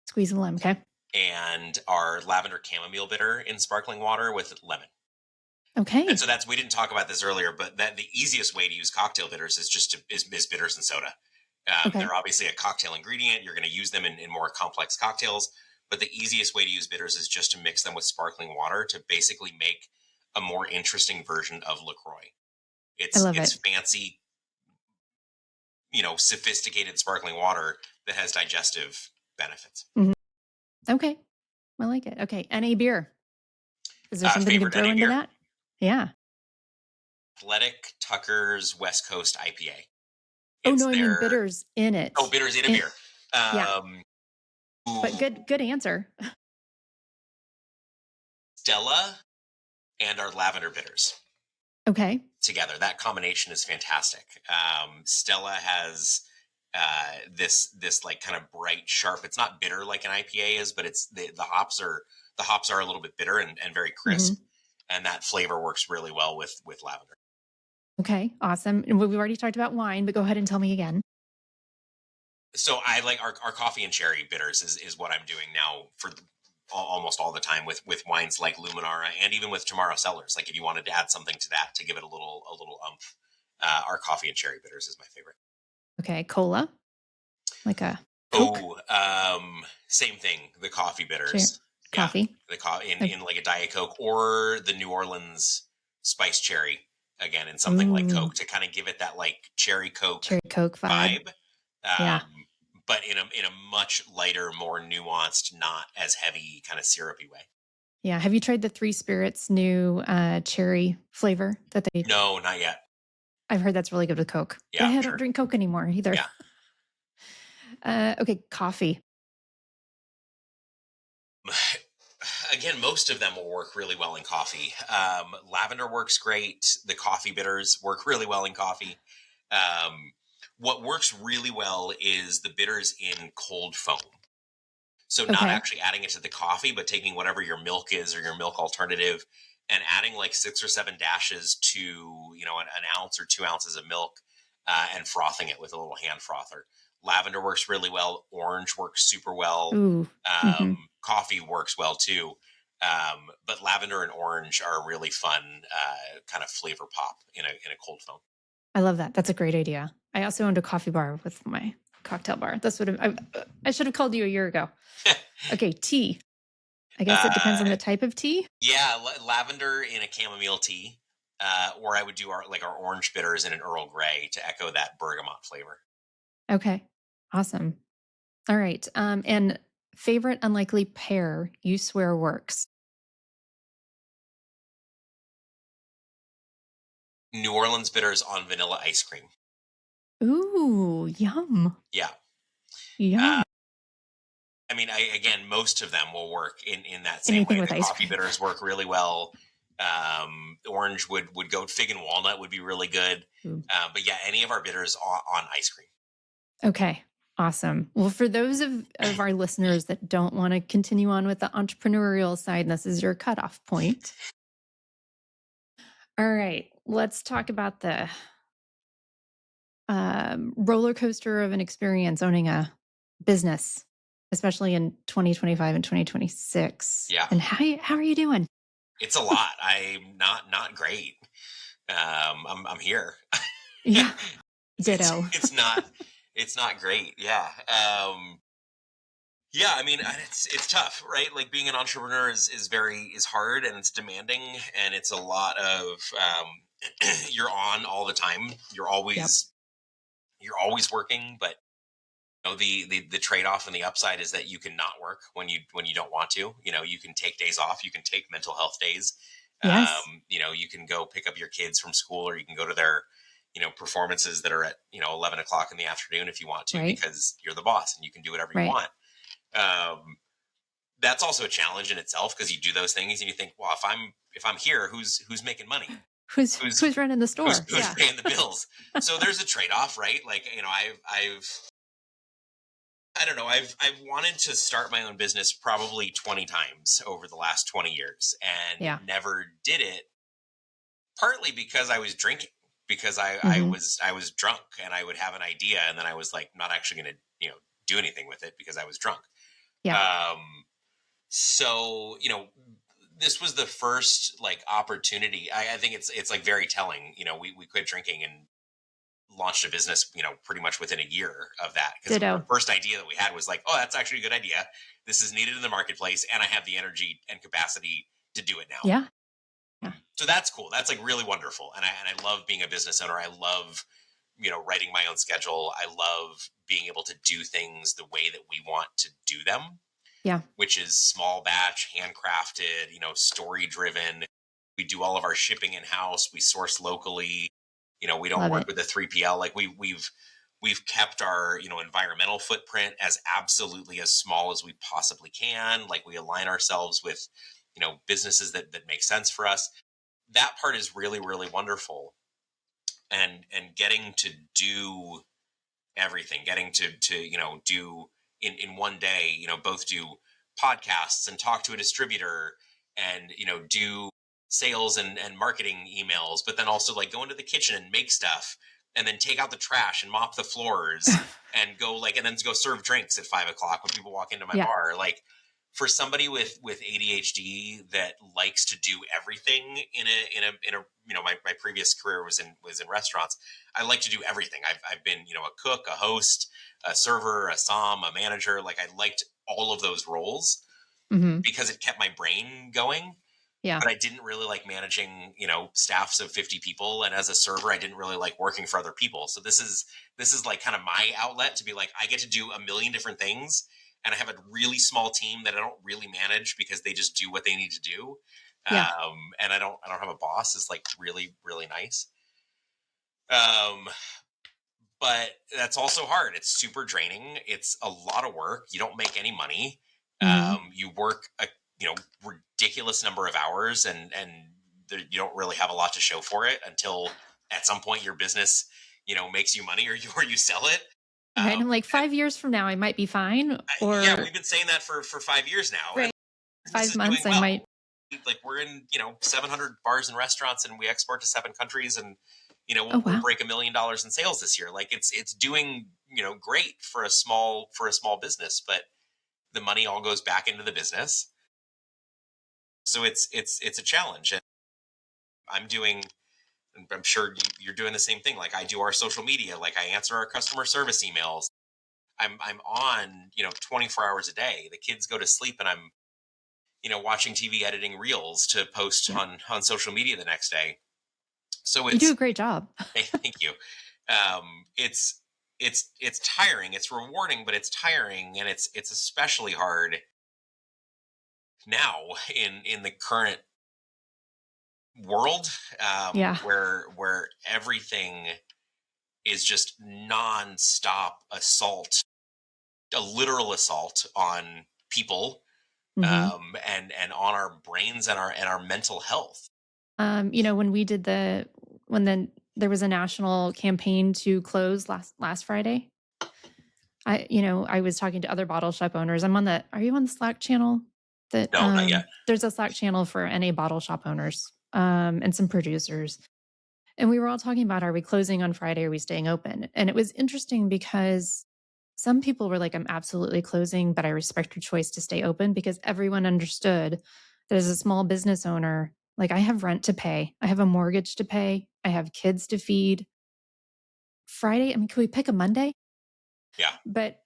Squeeze the lime. Okay. and our lavender chamomile bitter in sparkling water with lemon. And Okay. so we didn't talk about this earlier, but that the easiest way to use cocktail bitters is is bitters and soda. Okay. They're obviously a cocktail ingredient. You're going to use them in more complex cocktails, but the easiest way to use bitters is just to mix them with sparkling water to basically make a more interesting version of LaCroix. I love It's it. fancy, sophisticated sparkling water that has digestive benefits. Mhm. Okay. I like it. Okay. NA beer. Is there something you can Favorite throw NA into beer? that? Yeah. Athletic Tucker's West Coast IPA. Oh It's no, I mean their bitters in it. bitters in a beer. Yeah. Um, But ooh, good answer. Stella and our lavender bitters Okay. together. That combination is fantastic. Stella has this like kind of bright, sharp. It's not bitter like an IPA is, but it's the hops are a little bit bitter and very Hmm. crisp, and that flavor works really well with lavender. Okay. Awesome. And we've already talked about wine, but go ahead and tell me again. So I like our coffee and cherry bitters is what I'm doing now for almost all the time with wines like Luminara and even with Tomorrow Cellars. Like if you wanted to add something to that to give it a little umph, our coffee and cherry bitters is my favorite. Okay. Cola, like a Coke, Oh, same thing. The coffee cher- bitters, yeah, coffee. the Okay. in like a Diet Coke or the New Orleans spice cherry again in something like Ooh, Coke to kind of give it that like cherry Coke cherry Coke vibe. vibe. Yeah. But in a much lighter, more nuanced, not as heavy, kind of syrupy way. Yeah. Have you tried the Three Spirits new cherry flavor that they? No, not yet. I've heard that's really good with Coke. But Yeah, I don't sure. drink Coke anymore either. Yeah. Okay, coffee. Again, most of them will work really well in coffee. Lavender works great. The coffee bitters work really well in coffee. Um, what works really well is the bitters in cold foam. So not Okay. actually adding it to the coffee, but taking whatever your milk is or your milk alternative and adding like 6 or 7 dashes to, an ounce or 2 ounces of milk, and frothing it with a little hand frother. Lavender works really well. Orange works super well. Ooh. Hmm. Coffee works well too. But lavender and orange are a really fun kind of flavor pop in a cold foam. I love that. That's a great idea. I also owned a coffee bar with my cocktail bar. That's what I should have called you a year ago. Okay, tea. I guess it depends on uh, the type of tea. yeah, lavender in a chamomile tea, or I would do our orange bitters in an Earl Grey to echo that bergamot flavor. Okay. Awesome. All right. And favorite unlikely pair you swear works. New Orleans bitters on vanilla ice cream. Ooh, yum. Yeah. Yum. I mean, again, most of them will work in that same Anything way. with The ice coffee cream. bitters work really well. Orange would go. Fig and walnut would be really good. Ooh. But yeah, any of our bitters on ice cream. Okay. Awesome. Well, for those of our listeners that don't want to continue on with the entrepreneurial side, and this is your cutoff point. All right. Let's talk about the roller coaster of an experience owning a business, especially in 2025 and 2026. Yeah, And how are you doing? it's a lot. I'm not great. I'm here. Yeah. it's Ditto. it's not great. Yeah. Yeah, I mean, it's tough, right? Like being an entrepreneur is hard and it's demanding and it's a lot of you're on all the time. Yep. You're always working, but you know the trade off and the upside is that you can not work when you don't want to. You know, you can take days off, you can take mental health days. Yes. You know, you can go pick up your kids from school, or you can go to their performances that are at 11 o'clock in the afternoon if you want to, Right. because you're the boss and you can do whatever you Right. want. Um, that's also a challenge in itself because you do those things and you think, well, if I'm here, who's making money? Who's Who's running the store? who's Yeah. paying the bills? So there's a trade off, right? Like I don't know, I've wanted to start my own business probably 20 times over the last 20 years and Yeah. never did it. Partly because I was drinking, because Hmm. I was drunk and I would have an idea and then I was like not actually going to do anything with it because I was drunk. Yeah. Um, so this was the first like opportunity. I think it's like very telling. We quit drinking and launched a business pretty much within a year of that, because the Ditto. first idea that we had was like, oh, that's actually a good idea, this is needed in the marketplace and I have the energy and capacity to do it now. Yeah. Yeah. So that's cool, that's like really wonderful, and I love being a business owner. I love writing my own schedule. I love being able to do things the way that we want to do them, Yeah. which is small batch, handcrafted, story driven. We do all of our shipping in house. We source locally. We don't Love work it. with a 3PL. Like we've kept our environmental footprint as absolutely as small as we possibly can. Like we align ourselves with businesses that make sense for us. That part is really really wonderful, and getting to do everything, getting to do in one day, both do podcasts and talk to a distributor and do sales and marketing emails, but then also like go into the kitchen and make stuff and then take out the trash and mop the floors and go like and then go serve drinks at 5 o'clock when people walk into my Yeah. bar. Like for somebody with ADHD that likes to do everything in a my previous career was in restaurants. I like to do everything. I've been a cook, a host, a server, a som, a manager. Like I liked all of those roles Hmm. because it kept my brain going. Yeah. But I didn't really like managing staffs of 50 people, and as a server I didn't really like working for other people. So this is like kind of my outlet to be like, I get to do a million different things, and I have a really small team that I don't really manage because they just do what they need to do. Yeah. And I don't have a boss. Is like really really nice. um but that's also hard. It's super draining. It's a lot of work. You don't make any money. Hmm. You work a ridiculous number of hours, and you don't really have a lot to show for it until at some point your business makes you money, or you sell it. Right. Um, I'm like, 5 years from now, I might be fine. yeah, Or we've been saying that for 5 years now, and right, this five is doing months, I well. might. Like we're in 700 bars and restaurants, and we export to 7 countries, and Oh, we'll wow. break $1 million in sales this year. Like it's doing great for a small business, but the money all goes back into the business. So it's a challenge, and I'm doing. And I'm sure you're doing the same thing. Like I do our social media, like I answer our customer service emails. I'm on 24 hours a day. The kids go to sleep, and I'm watching TV, editing reels to post Yeah. on social media the next day. So You do a it's great job. thank you. It's tiring. It's rewarding, but it's tiring, and it's especially hard now in the current world, Yeah. where everything is just nonstop assault a literal assault on people, Hmm. and on our brains and our mental health. When we did there was a national campaign to close last Friday. I was talking to other bottle shop owners. Are you on the Slack channel? No, not yet. There's a Slack channel for NA bottle shop owners, and some producers. And we were all talking about, are we closing on Friday? Are we staying open? And it was interesting because some people were like, I'm absolutely closing, but I respect your choice to stay open, because everyone understood that as a small business owner, like, I have rent to pay, I have a mortgage to pay, I have kids to feed. Friday, I mean, can we pick a Monday? Yeah. But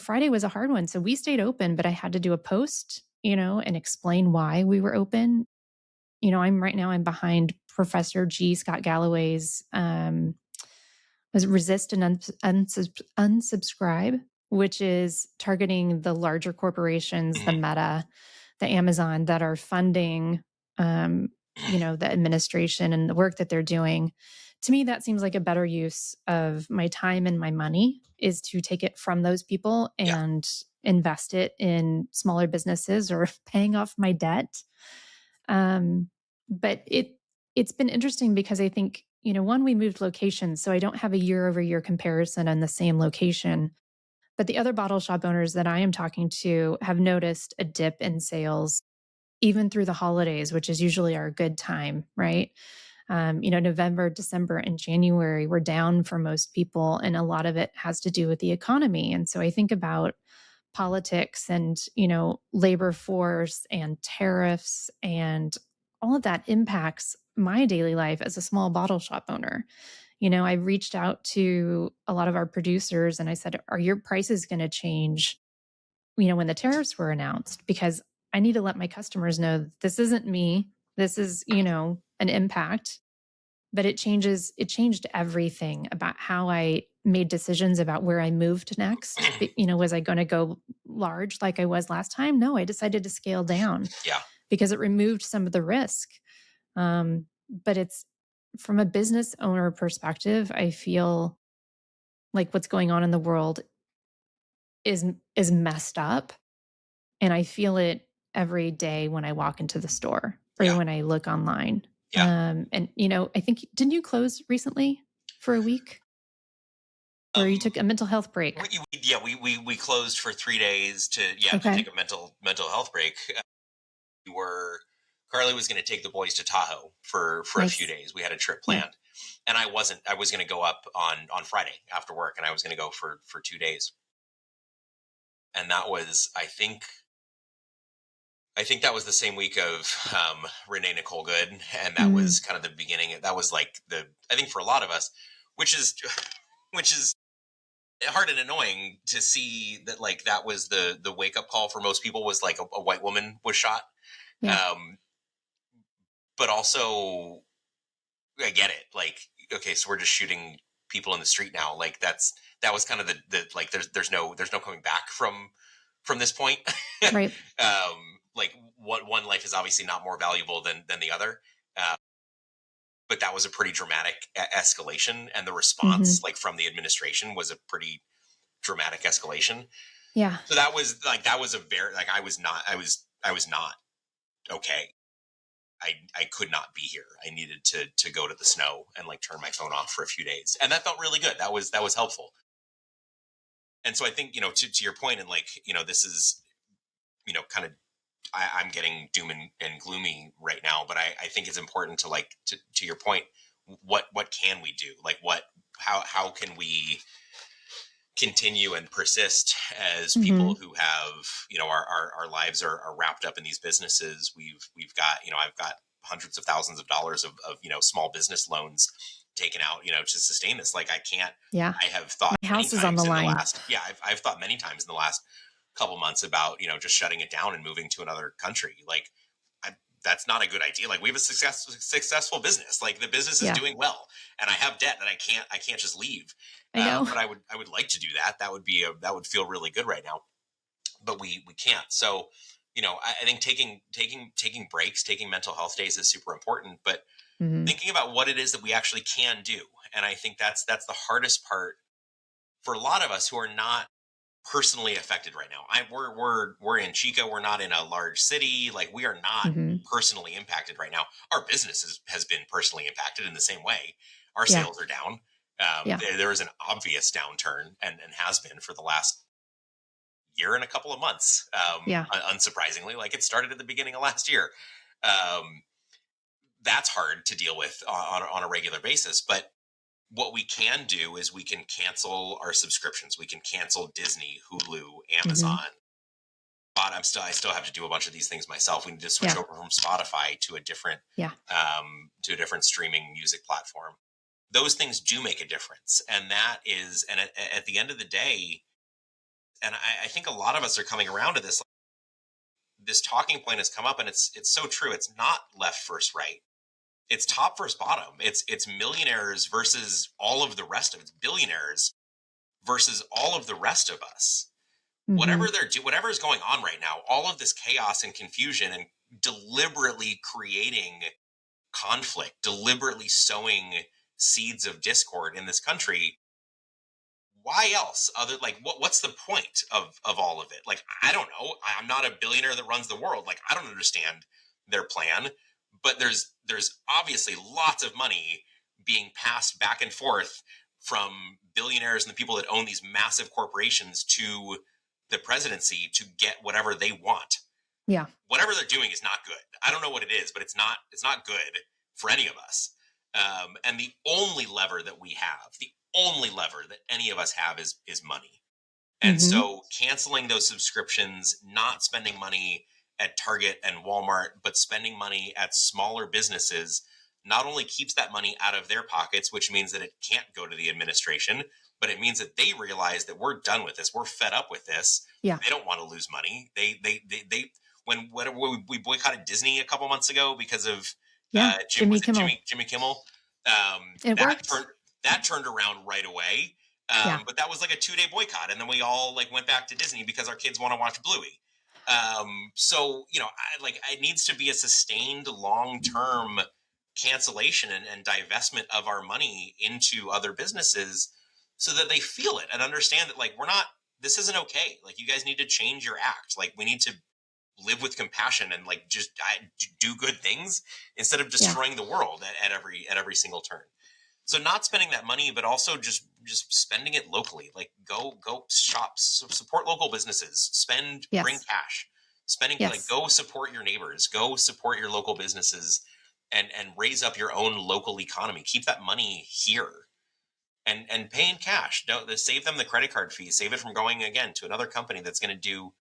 Friday was a hard one. So we stayed open, but I had to do a post, and explain why we were open. I'm behind Professor G. Scott Galloway's was resist and unsubscribe, which is targeting the larger corporations, the Mhm. Meta, the Amazon, that are funding, the administration and the work that they're doing. To me, that seems like a better use of my time and my money, is to take it from those people Yeah. and invest it in smaller businesses or paying off my debt. But it's been interesting because I think, one, we moved locations, so I don't have a year over year comparison on the same location. But the other bottle shop owners that I am talking to have noticed a dip in sales even through the holidays, which is usually our good time, right? November, December, and January were down for most people, and a lot of it has to do with the economy. And so I think about politics and, labor force and tariffs, and all of that impacts my daily life as a small bottle shop owner. I reached out to a lot of our producers and I said, are your prices going to change, when the tariffs were announced? Because I need to let my customers know this isn't me. This is, an impact, but it changed everything about how I made decisions about where I moved next. Was I going to go large like I was last time? No, I decided to scale down Yeah. because it removed some of the risk. But it's, from a business owner perspective, I feel like what's going on in the world is messed up, and I feel it every day when I walk into the store or Yeah. when I look online. Yeah. And I think, didn't you close recently for a week, or you Um, took a mental health break? we closed for 3 days to take Okay, a mental health break. We were Carly was going to take the boys to Tahoe for a few nice. days. We had a trip Yeah. planned, and I wasn't. I was going to go up on Friday after work, and I was going to go for 2 days. And that was, I think that was the same week of Renee Nicole Good, and that Mm, was kind of the beginning. That was like I think for a lot of us, which is which is hard and annoying to see that, like, that was the wake up call for most people, was like a white woman was shot. yeah. Um, but also, I get it. Like, okay, so we're just shooting people in the street now. Like, that was kind of the like, there's no coming back from this point. Right. Like, what one life is obviously not more valuable than the other. Uh, but that was a pretty dramatic escalation, and the Hmm. response, like, from the administration was a pretty dramatic escalation. Yeah. So that was a very, like, I was not okay. I could not be here. I needed to go to the snow and, like, turn my phone off for a few days, and that felt really good. That was helpful. And so I think, to your point, and, like, this is, kind of, I'm getting doom and gloomy right now, but I think it's important to, like, to your point, what can we do? Like, how can we continue and persist as people Hmm. who have, our lives are wrapped up in these businesses. We've got, I've got hundreds of thousands of dollars of small business loans taken out, to sustain this. Like, I can't. Yeah. I have thought My many house is on the times in the line. last, yeah, I've thought many times in the last couple months about, just shutting it down and moving to another country. Like, that's not a good idea. Like, we have a successful business. Like, the business is Yeah. doing well, and I have debt that I can't just leave. I know. But I would like to do that. That would feel really good right now. But we can't. So, I think taking breaks, taking mental health days is super important. But Hmm. thinking about what it is that we actually can do, and I think that's the hardest part for a lot of us who are not personally affected right now. We're in Chico. We're not in a large city. Like, we are not Hmm. personally impacted right now. Our business has been personally impacted in the same way. Our Yeah. sales are down. Yeah. There is an obvious downturn, and has been for the last year and a couple of months. Yeah. Unsurprisingly, like, it started at the beginning of last year. Um, that's hard to deal with on a regular basis. But what we can do is we can cancel our subscriptions. We can cancel Disney, Hulu, Hmm. Amazon. But I still have to do a bunch of these things myself. We need to switch Yeah. over from Spotify Yeah. to a different streaming music platform. Those things do make a difference, and at the end of the day, and I think a lot of us are coming around to this. This talking point has come up, and it's so true. It's not left versus right. It's top versus bottom. It's millionaires versus all of the rest of it. It's billionaires versus all of the rest of us. Hmm. Whatever is going on right now, all of this chaos and confusion, and deliberately creating conflict, deliberately sowing seeds of discord in this country. Why else? Other, like, what's the point of all of it? Like, I don't know. I'm not a billionaire that runs the world. Like, I don't understand their plan. But there's obviously lots of money being passed back and forth from billionaires and the people that own these massive corporations to the presidency to get whatever they want. Yeah. Whatever they're doing is not good. I don't know what it is, but it's not good for any of us. And the only lever that any of us have is money. And Hmm. so canceling those subscriptions, not spending money at Target and Walmart, but spending money at smaller businesses, not only keeps that money out of their pockets, which means that it can't go to the administration, but it means that they realize that we're done with this. We're fed up with this. Yeah. They don't want to lose money. When we boycotted Disney a couple months ago because of Yeah. Jim Jimmy was it Kimmel. Jimmy Kimmel, It that worked. turned around right away. Yeah. But that was like a 2-day boycott, and then we all like went back to Disney because our kids want to watch Bluey. So it needs to be a sustained long term cancellation and divestment of our money into other businesses so that they feel it and understand that, like, we're not, this isn't okay. Like, you guys need to change your act. Like, we need to live with compassion and, like, just do good things instead of Yeah. destroying the world at every single turn. So not spending that money, but also just spending it locally. Like, go shop, support local businesses, bring Yes. cash, like, Yes. go support your neighbors, go support your local businesses, and raise up your own local economy. Keep that money here, and pay in cash. Don't save them the credit card fee. Save it from going again to another company that's going to do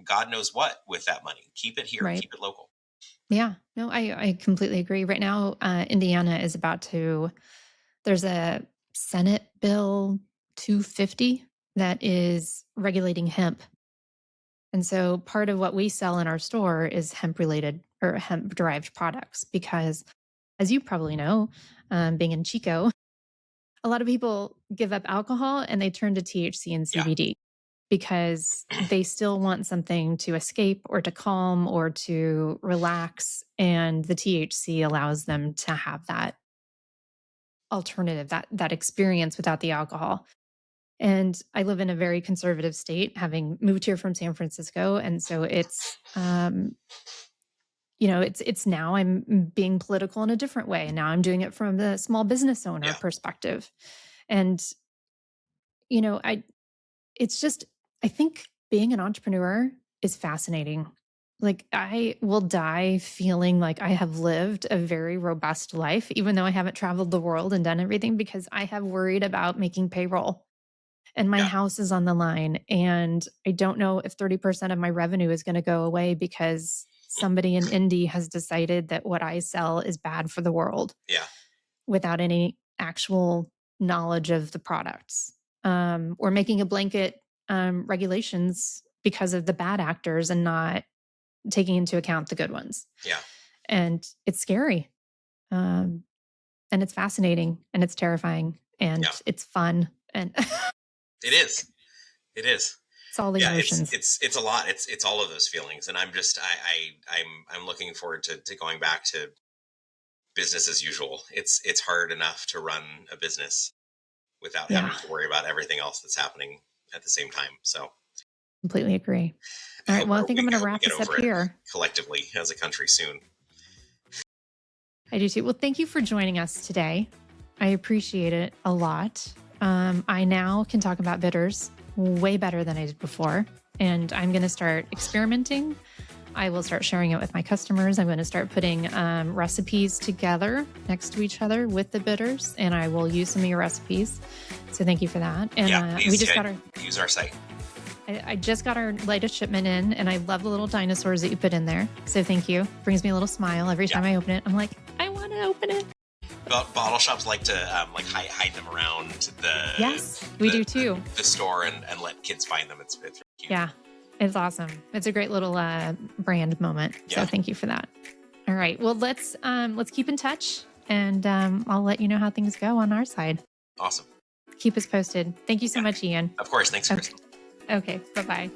God knows what with that money. Keep it here. Right. Keep it local. Yeah. No, I completely agree. Right now, Indiana is there's a Senate Bill 250 that is regulating hemp. And so part of what we sell in our store is hemp related or hemp derived products because, as you probably know, being in Chico, a lot of people give up alcohol and they turn to THC and Yeah, CBD because they still want something to escape or to calm or to relax. And the THC allows them to have that alternative, that experience without the alcohol. And I live in a very conservative state, having moved here from San Francisco. And so it's now I'm being political in a different way. And now I'm doing it from the small business owner yeah, perspective. And, you know, I it's just I think being an entrepreneur is fascinating. Like, I will die feeling like I have lived a very robust life, even though I haven't traveled the world and done everything, because I have worried about making payroll and my yeah, house is on the line. And I don't know if 30% of my revenue is going to go away because somebody in Indy has decided that what I sell is bad for the world yeah, without any actual knowledge of the products, or making a blanket regulations because of the bad actors and not taking into account the good ones. yeah, And it's scary. Um, and it's fascinating and it's terrifying and yeah. it's fun. And It is. It is. it's all the Yeah, it's emotions. it's it's a lot. It's all of those feelings, and I'm looking forward to going back to business as usual. It's hard enough to run a business without Yeah. having to worry about everything else that's happening at the same time. So Completely agree. I All right. hope, Well, I think I'm going I to hope we wrap get this up over it here. collectively as a country soon. I do too. Well, thank you for joining us today. I appreciate it a lot. I now can talk about bitters way better than I did before. And I'm going to start experimenting. I will start sharing it with my customers. I'm going to start putting recipes together next to each other with the bitters, and I will use some of your recipes. So thank you for that. And Yeah, please, we just got our use our site. I just got our latest shipment in, and I love the little dinosaurs that you put in there. So thank you. Brings me a little smile every time I open it. I'm like, I want to open it. Bottle shops like to hide them around we do too. The store and let kids find them. It's really cute. Yeah, it's awesome. It's a great little brand moment. Yeah. So thank you for that. All right. Well, let's keep in touch, and I'll let you know how things go on our side. Awesome. Keep us posted. Thank you so much, Ian. Of course. Thanks, Crystal. Okay. Bye-bye.